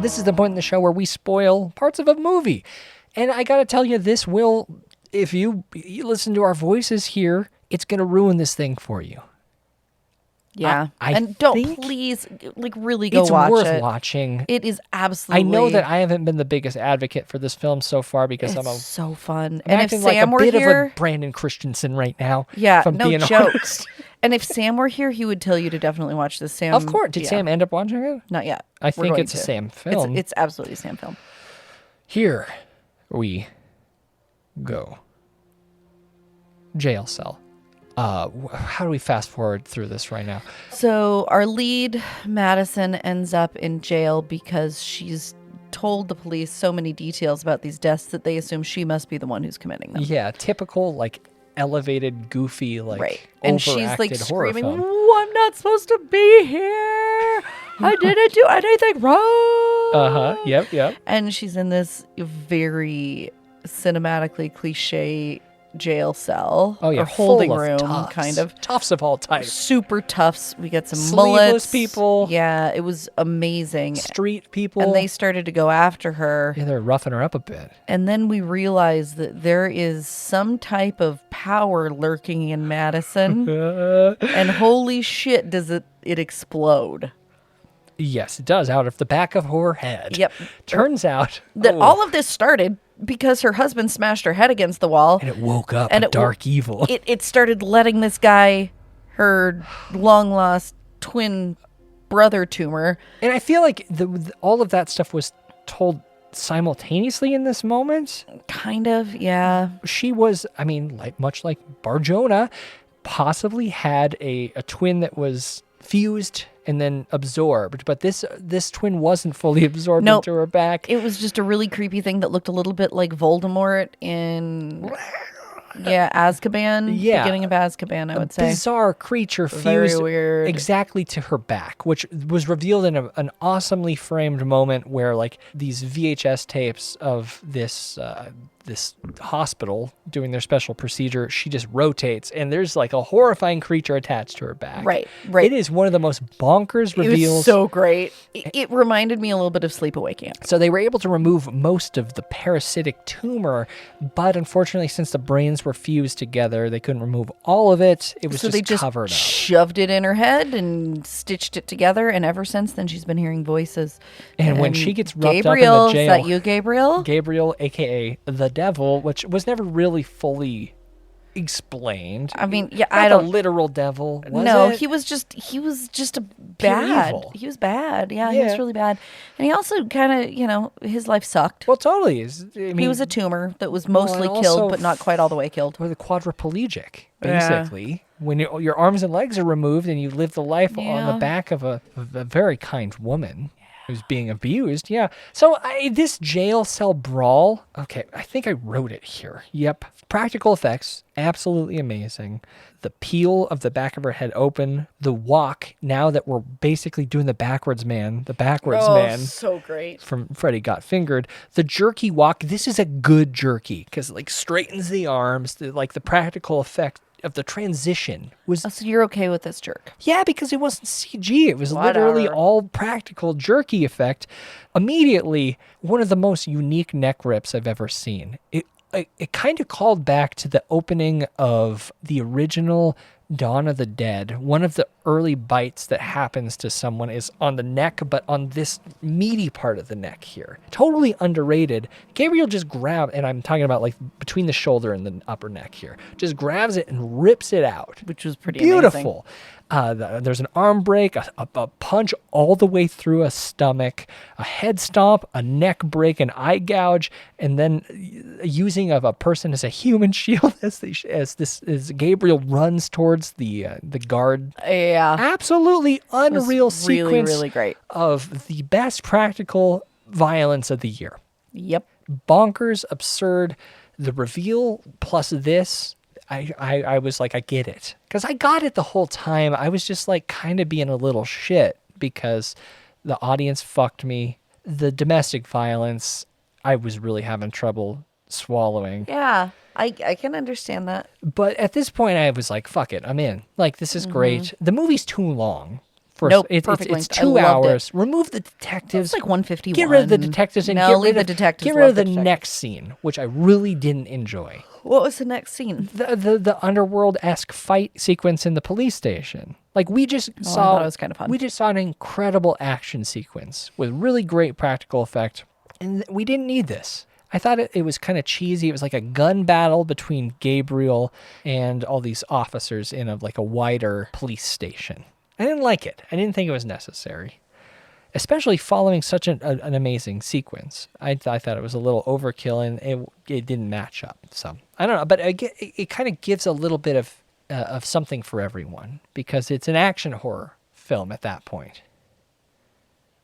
This is the point in the show where we spoil parts of a movie. And I gotta tell you, this will, if you listen to our voices here, it's gonna ruin this thing for you. Yeah. I and don't think please, like, really go It's watch worth it. watching. It is absolutely. I know that I haven't been the biggest advocate for this film so far because It's I'm so fun. I'm And if acting like Sam a were bit here, of a Brandon Christensen right now. yeah, if I'm no being joke. honest. And if Sam were here, he would tell you to definitely watch this. Sam, Of course. Did yeah. Sam end up watching it? Not yet. I We're think going it's a to. Sam film. It's absolutely a Sam film. Here we go. Jail cell. How do we fast forward through this right now? So our lead, Madison, ends up in jail because she's told the police so many details about these deaths that they assume she must be the one who's committing them. Yeah, typical, like, elevated, goofy, like, Right. And she's like overacted horror screaming, film. "Oh, I'm not supposed to be here. I didn't do anything wrong." Uh-huh. Yep. And she's in this very cinematically cliche jail cell. Oh, yeah. Or holding full of room, toughs. kind of. Toughs of all types. Super toughs. We get some Sleeveless mullets. people. Yeah, it was amazing. Street people. And they started to go after her. Yeah, they're roughing her up a bit. And then we realized that there is some type of power lurking in Madison. And holy shit, does it explode. Yes, it does, out of the back of her head. Yep. Turns out That all of this started because her husband smashed her head against the wall. And it woke up and a dark evil. It started letting this guy, her long-lost twin brother tumor. And I feel like all of that stuff was told simultaneously in this moment. Kind of, yeah. She was, I mean, much like Barjona, possibly had a twin that was fused and then absorbed, but this twin wasn't fully absorbed Nope. into her back. It was just a really creepy thing that looked a little bit like Voldemort in Azkaban. Yeah. Beginning of Azkaban, I would say. Bizarre creature Very fused weird. exactly to her back, which was revealed in an awesomely framed moment where, like, these VHS tapes of this hospital doing their special procedure, she just rotates and there's like a horrifying creature attached to her back. Right. It is one of the most bonkers It reveals. was so great. It reminded me a little bit of Sleepaway Camp. So they were able to remove most of the parasitic tumor, but unfortunately, since the brains were fused together, they couldn't remove all of it. It was So they just covered up. shoved it in her head and stitched it together, and ever since then she's been hearing voices. And when she gets roughed Gabriel, up in the jail, is that you, Gabriel? Gabriel, aka the devil, which was never really fully explained. I mean, yeah, Not I don't. the literal devil. Was No, it? he was just a bad. evil. He was bad. Yeah, he was Yeah. really bad. And he also kind of, his life sucked. Well, totally. I mean, He was a tumor that was Well, mostly and killed, also but not quite all the way killed. or the quadriplegic, Yeah. basically. When your arms and legs are removed and you live the life on Yeah. the back of a very kind woman who's being abused. Yeah. So this jail cell brawl, okay, I think I wrote it here. Yep. Practical effects, absolutely amazing. The peel of the back of her head open, the walk, now that we're basically doing the backwards man so great. from Freddy Got Fingered. The jerky walk, this is a good jerky because like straightens the arms, the practical effect of the transition was Oh, so you're okay with this jerk? yeah, because it wasn't CG. It was literally Whatever. all practical jerky effect. Immediately, one of the most unique neck rips I've ever seen. It kind of called back to the opening of the original Dawn of the Dead, one of the early bites that happens to someone is on the neck, but on this meaty part of the neck here. Totally underrated. Gabriel just grabbed, and I'm talking about like between the shoulder and the upper neck here, just grabs it and rips it out. Which was pretty beautiful. There's an arm break, a punch all the way through a stomach, a head stomp, a neck break, an eye gouge, and then using of a person as a human shield as Gabriel runs towards the guard. Yeah. Absolutely unreal sequence. Really, really great. Of the best practical violence of the year. Yep. Bonkers, absurd. The reveal plus this, I was like, I get it. Because I got it the whole time. I was just like kind of being a little shit because the audience fucked me. The domestic violence, I was really having trouble swallowing. Yeah, I can understand that. But at this point, I was like, fuck it, I'm in. Like, this is great. The movie's too long. Nope, it's perfect length. 2 hours. Remove the detectives. It's like 151. Get rid of the detectives and no, leave the detectives. Get rid of the next scene, which I really didn't enjoy. What was the next scene? The underworld-esque fight sequence in the police station. Like we just saw, I thought it was kind of fun. We just saw an incredible action sequence with really great practical effect, and we didn't need this. I thought it was kind of cheesy. It was like a gun battle between Gabriel and all these officers in a wider police station. I didn't like it. I didn't think it was necessary, especially following such an amazing sequence. I thought it was a little overkill, and it didn't match up. So I don't know, but it kind of gives a little bit of something for everyone because it's an action horror film at that point,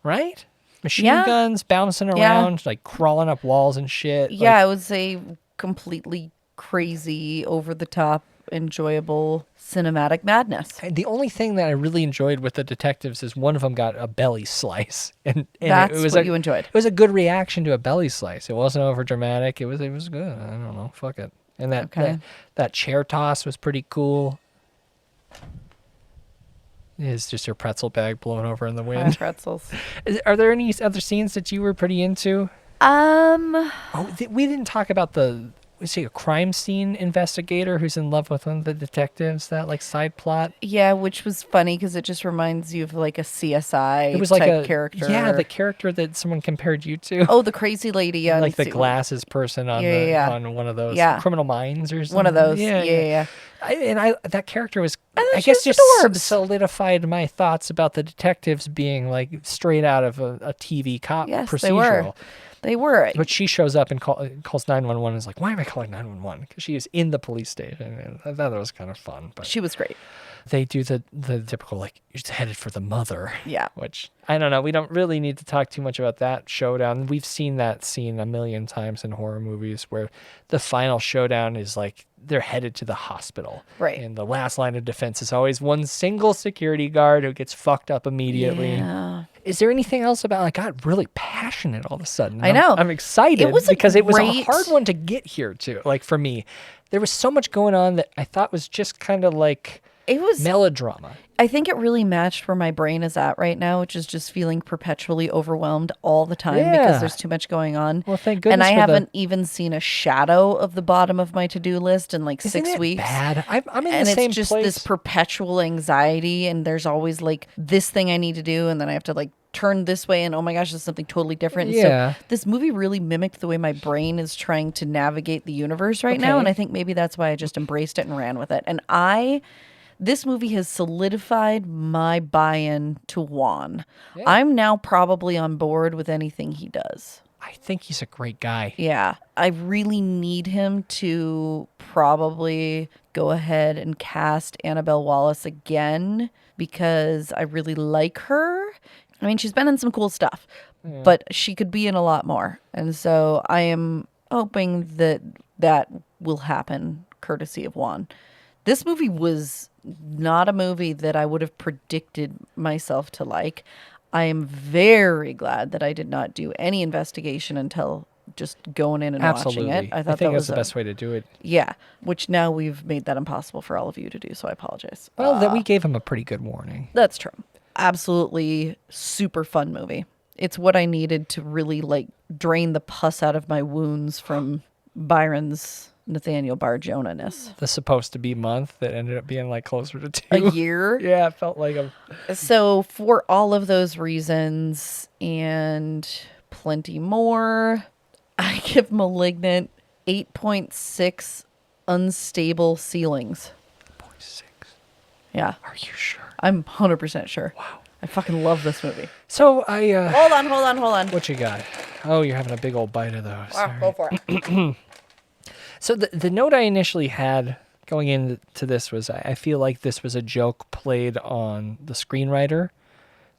right? Machine guns bouncing around, like crawling up walls and shit. Yeah, it was a completely crazy, over the top, enjoyable cinematic madness. The only thing that I really enjoyed with the detectives is one of them got a belly slice, and that's it was what you enjoyed. It was a good reaction to a belly slice. It wasn't over dramatic. It was good. I don't know. Fuck it. And that chair toss was pretty cool. It's just your pretzel bag blowing over in the wind. Pretzels. Are there any other scenes that you were pretty into? We didn't talk about a crime scene investigator who's in love with one of the detectives, that side plot. Yeah, which was funny because it just reminds you of like a CSI it was like type character. Yeah, the character that someone compared you to. Oh, the crazy lady. Like the glasses person on on one of those Criminal Minds or something. One of those. Yeah. That character was, I guess, just adorbs. solidified my thoughts about the detectives being like straight out of a TV cop procedural. They were. But she shows up and calls 911 and is like, why am I calling 911? Because she is in the police station. And I thought that was kind of fun. But she was great. They do the typical, you're headed for the mother. Yeah. Which, I don't know. We don't really need to talk too much about that showdown. We've seen that scene a million times in horror movies where the final showdown is they're headed to the hospital. Right. And the last line of defense is always one single security guard who gets fucked up immediately. Yeah. Is there anything else about I got really passionate all of a sudden? I know. I'm excited because it was a hard one to get here to. For me, there was so much going on that I thought was just kind of it was melodrama. I think it really matched where my brain is at right now, which is just feeling perpetually overwhelmed all the time because there's too much going on. Well, thank goodness. And I haven't even seen a shadow of the bottom of my to-do list in Isn't 6 it weeks. Bad. I'm in and the same it's just place. this perpetual anxiety, and there's always this thing I need to do, and then I have to turn this way, and oh my gosh, there's something totally different. Yeah. So this movie really mimicked the way my brain is trying to navigate the universe right now, and I think maybe that's why I just embraced it and ran with it. And this movie has solidified my buy-in to Wan. Yeah. I'm now probably on board with anything he does. I think he's a great guy. Yeah. I really need him to probably go ahead and cast Annabelle Wallis again because I really like her. I mean, she's been in some cool stuff, but she could be in a lot more. And so I am hoping that will happen courtesy of Wan. This movie was not a movie that I would have predicted myself to like. I am very glad that I did not do any investigation until just going in and watching it. I think that's the best way to do it. Yeah, which now we've made that impossible for all of you to do, so I apologize. Well, that we gave him a pretty good warning. That's true. Absolutely super fun movie. It's what I needed to really drain the pus out of my wounds from Byron's Nathaniel Bar-Jonah-ness. The supposed to be month that ended up being like closer to 2. A year? Yeah, it felt like a... So for all of those reasons and plenty more, I give Malignant 8.6 unstable ceilings. 0.6. Yeah. Are you sure? I'm 100% sure. Wow. I fucking love this movie. So I... Hold on. What you got? Oh, you're having a big old bite of those. Wow, go for it. So the note I initially had going into this was I feel like this was a joke played on the screenwriter,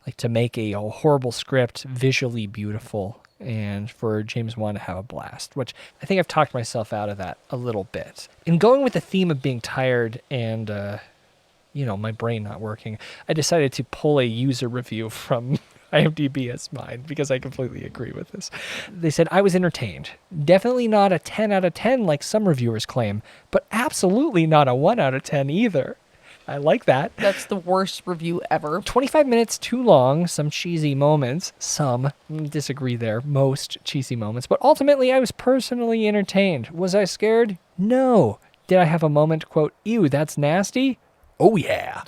like to make a horrible script visually beautiful and for James Wan to have a blast, which I think I've talked myself out of that a little bit. In going with the theme of being tired and, my brain not working, I decided to pull a user review from IMDb as mine because I completely agree with this. They said, I was entertained. Definitely not a 10 out of 10 like some reviewers claim, but absolutely not a 1 out of 10 either. I like that. That's the worst review ever. 25 minutes too long, some cheesy moments. Some, disagree there, most cheesy moments. But ultimately, I was personally entertained. Was I scared? No. Did I have a moment, quote, ew, that's nasty? Oh, yeah.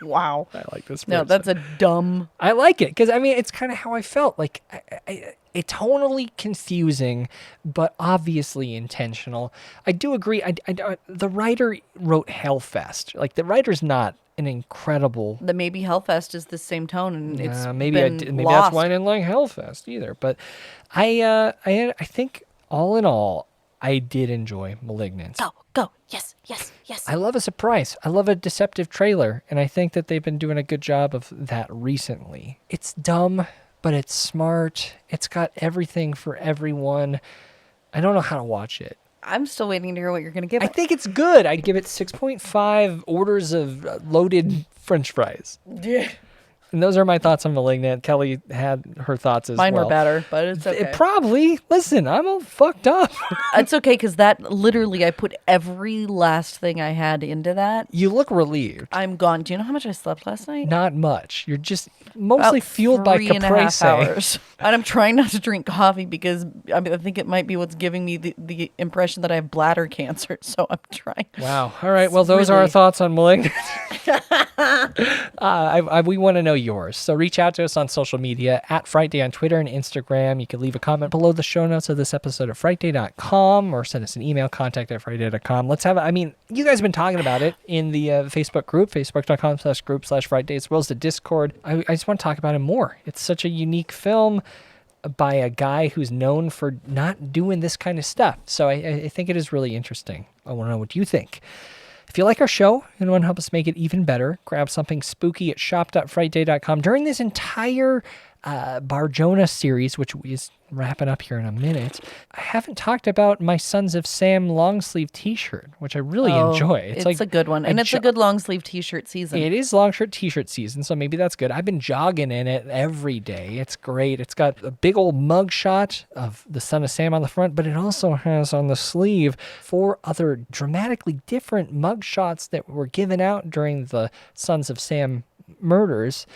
Wow. I like this. No, that's a dumb... I like it because, it's kind of how I felt. Like, it's tonally confusing, but obviously intentional. I do agree. The writer wrote Hellfest. Like, the writer's not an incredible... Maybe Hellfest is the same tone, and it's maybe been maybe lost. that's why I didn't like Hellfest either. But I think all in all, I did enjoy Malignant. Go. Yes. I love a surprise. I love a deceptive trailer, and I think that they've been doing a good job of that recently. It's dumb, but it's smart. It's got everything for everyone. I don't know how to watch it. I'm still waiting to hear what you're going to give I it. think it's good. I'd give it 6.5 orders of loaded French fries. Yeah. And those are my thoughts on Malignant. Kelly had her thoughts as Mine well. were better, but it's okay. It probably. Listen, I'm all fucked up. It's okay, because that literally, I put every last thing I had into that. You look relieved. I'm gone. Do you know how much I slept last night? Not much. You're just mostly About fueled by 3.5 Caprese. hours. And I'm trying not to drink coffee because I think it might be what's giving me the impression that I have bladder cancer. So I'm trying. Wow. All right. Well, those are our thoughts on Malignant. We want to know yours. So reach out to us on social media at Frightday on Twitter and Instagram. You can leave a comment below the show notes of this episode at frightday.com or send us an email, contact@frightday.com. Let's have, you guys have been talking about it in the Facebook group, facebook.com/group/Frightday, as well as the Discord. I just want to talk about it more. It's such a unique film by a guy who's known for not doing this kind of stuff. So I think it is really interesting. I want to know what you think. If you like our show and want to help us make it even better, grab something spooky at shop.frightday.com. During this entire Bar-Jonah series, which is wrapping up here in a minute, I haven't talked about my Sons of Sam long sleeve t-shirt, which I really enjoy. It's like a good one. And it's a good long sleeve t-shirt season. It is long shirt t-shirt season, so maybe that's good. I've been jogging in it every day. It's great. It's got a big old mug shot of the Son of Sam on the front, but it also has on the sleeve 4 other dramatically different mug shots that were given out during the Sons of Sam murders.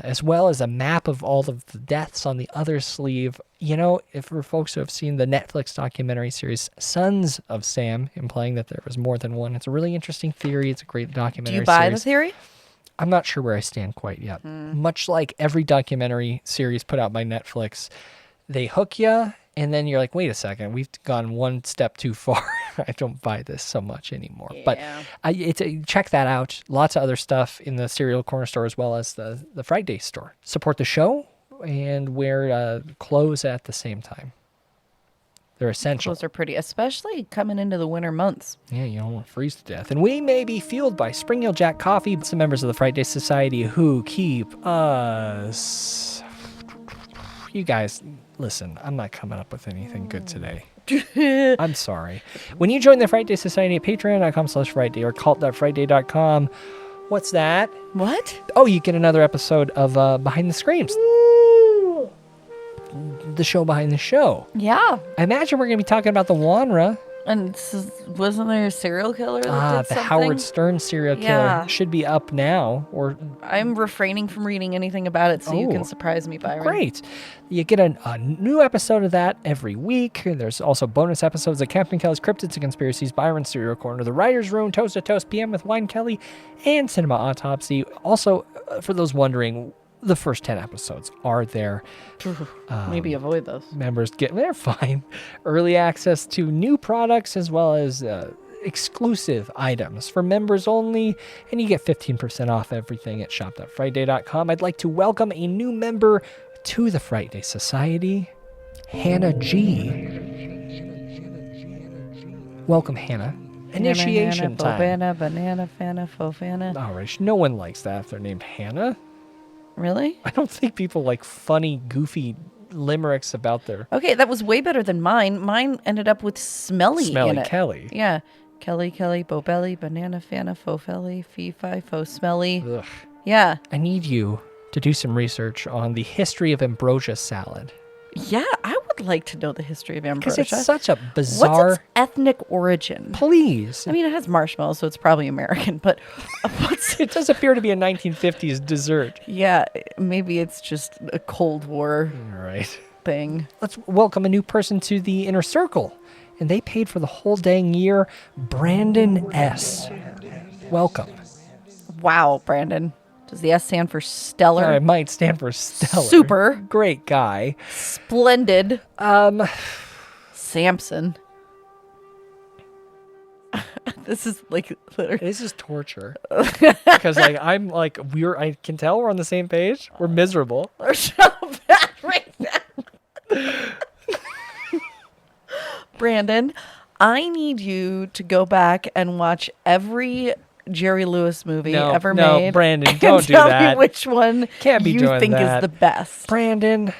As well as a map of all of the deaths on the other sleeve. If for folks who have seen the Netflix documentary series Sons of Sam, implying that there was more than one, it's a really interesting theory. It's a great documentary series. Do you buy the theory? I'm not sure where I stand quite yet. Much like every documentary series put out by Netflix, they hook you, and then you're like, wait a second, we've gone one step too far. I don't buy this so much anymore. Yeah. But check that out. Lots of other stuff in the Serial Corner store as well as the Frightday store. Support the show and wear clothes at the same time. They're essential. Clothes are pretty, especially coming into the winter months. Yeah, you don't want to freeze to death. And we may be fueled by Spring Hill Jack Coffee, some members of the Frightday Society who keep us... You guys, listen, I'm not coming up with anything good today. I'm sorry. When you join the Frightday Society at patreon.com/Frightday or cult.frightday.com, what's that? What? Oh, you get another episode of Behind the Screams. The show behind the show. Yeah. I imagine we're going to be talking about the Wanra And wasn't there a serial killer that did the something? Howard Stern serial killer Yeah. should be up now. Or I'm refraining from reading anything about it so you can surprise me, Byron. Great. You get a new episode of that every week. There's also bonus episodes of Captain Kelly's Cryptids and Conspiracies, Byron's Serial Corner, The Writer's Room, Toast to Toast, PM with Wine Kelly, and Cinema Autopsy. Also, for those wondering, the first 10 episodes are there. Maybe avoid those. Members they're fine. Early access to new products as well as exclusive items for members only, and you get 15% off everything at shop.frightday.com. I'd like to welcome a new member to the Frightday Society, Hannah G. Welcome, Hannah. Initiation time. Banana, fana, fofana. All right, no one likes that if they're named Hannah. Really? I don't think people like funny, goofy limericks about their... Okay, that was way better than mine. Mine ended up with smelly in it. Kelly. Yeah. Kelly, Bobelli, banana, fana, fofelli, fee, fi, fo, smelly. Ugh. Yeah. I need you to do some research on the history of ambrosia salad. Yeah, I would like to know the history of ambrosia. Because it's such a bizarre... What's its ethnic origin? Please. I mean, it has marshmallows, so it's probably American, but It does appear to be a 1950s dessert. Yeah, maybe it's just a Cold War thing. Let's welcome a new person to the Inner Circle. And they paid for the whole dang year. Brandon S. Welcome. Wow, Brandon. Does the S stand for stellar? It might stand for stellar. Super. Great guy. Splendid. Samson. This is like literally. This is torture. Because I can tell we're on the same page. We're miserable. We're so bad right now. Brandon, I need you to go back and watch every Jerry Lewis movie ever made. No, Brandon, don't do tell that. Me which one Can't be you doing think that. is the best. Brandon,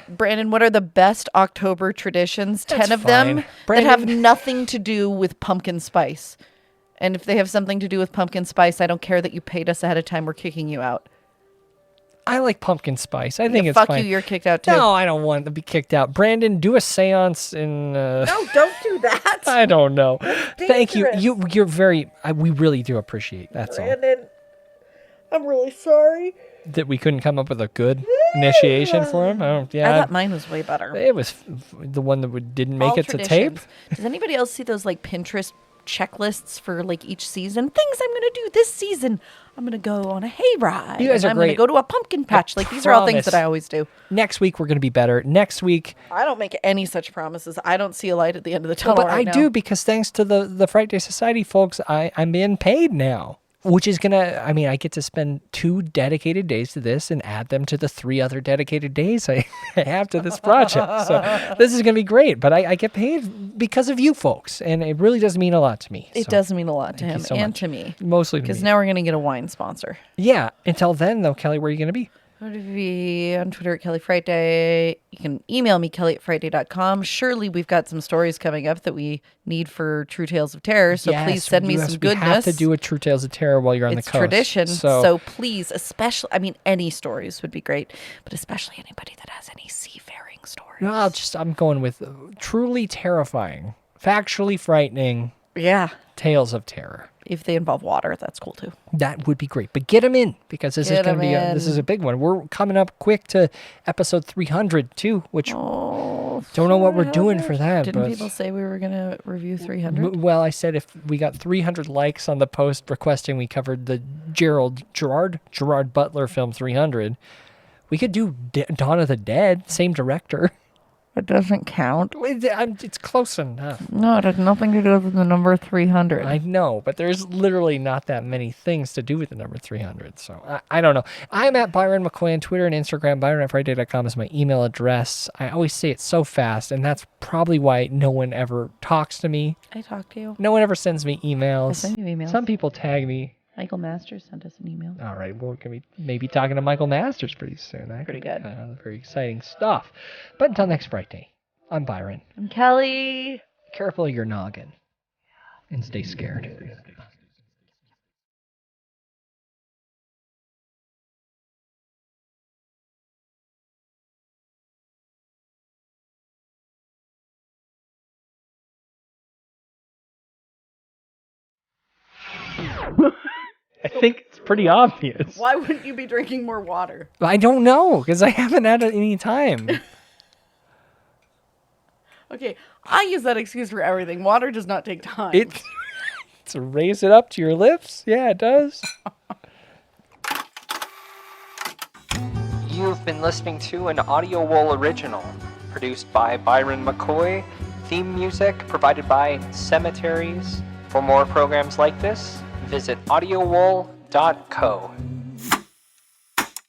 what are the best October traditions? That's 10 of fine. them Brandon, that have nothing to do with pumpkin spice. And if they have something to do with pumpkin spice, I don't care that you paid us ahead of time. We're kicking you out. I like pumpkin spice. I think it's fuck fine. you, you're kicked out too. No, I don't want to be kicked out. Brandon, do a seance in... No, don't do that. I don't know. Thank you. dangerous. You're very... we really do appreciate that's Brandon, I'm really sorry. all. That we couldn't come up with a good initiation for him. I thought mine was way better. It was the one that didn't make All it to tape. traditions. Does anybody else see those like Pinterest checklists for like each season? Things I'm going to do this season. I'm going to go on a hayride. You guys are I'm great. going to go to a pumpkin patch. Like these are all things that I always do. Next week we're going to be better. Next week... I don't make any such promises. I don't see a light at the end of the No, tunnel but I right now. do, because thanks to the Frightday Society folks, I'm being paid now. Which is I get to spend 2 dedicated days to this and add them to the 3 other dedicated days I have to this project. So this is going to be great, but I get paid because of you folks, and it really does mean a lot to me. It So does mean a lot to him so and much. to me. Mostly to me. Because now we're going to get a wine sponsor. Yeah, until then, though, Kelly, where are you going to be? I'm going to be on Twitter at Kelly Frightday. You can email me, kelly@frightday.com. Surely we've got some stories coming up that we need for True Tales of Terror, so please send me some goodness. We have to do a True Tales of Terror while you're on the coast. It's tradition, So, so please, any stories would be great, but especially anybody that has any seafaring stories. no, I'm going with truly terrifying, factually frightening Yeah. tales of terror. If they involve water, that's cool too. That would be great. But get them in, because this is going to be this is a big one. We're coming up quick to episode 300 too, which don't know what we're doing for that. Didn't but people say we were going to review 300? Well, I said if we got 300 likes on the post requesting we covered the Gerard Butler film 300, we could do Dawn of the Dead, same director. It doesn't count. It's close enough. No, it has nothing to do with the number 300. I know, but there's literally not that many things to do with the number 300. So I don't know. I'm at Byron McKoy on Twitter and Instagram. Byron@Frightday.com is my email address. I always say it so fast, and that's probably why no one ever talks to me. I talk to you. No one ever sends me emails. I send you emails. Some people tag me. Michael Masters sent us an email. All right, well, we're going to be maybe talking to Michael Masters pretty soon. Pretty good. Very exciting stuff. But until next Friday, I'm Byron. I'm Kelly. Careful of your noggin. And stay scared. I think it's pretty obvious. Why wouldn't you be drinking more water? I don't know, because I haven't had any time. Okay, I use that excuse for everything. Water does not take time. To raise it up to your lips? Yeah, it does. You've been listening to an Audio Wool original, produced by Byron McKoy, theme music provided by Cemeteries. For more programs like this, visit audiowool.co.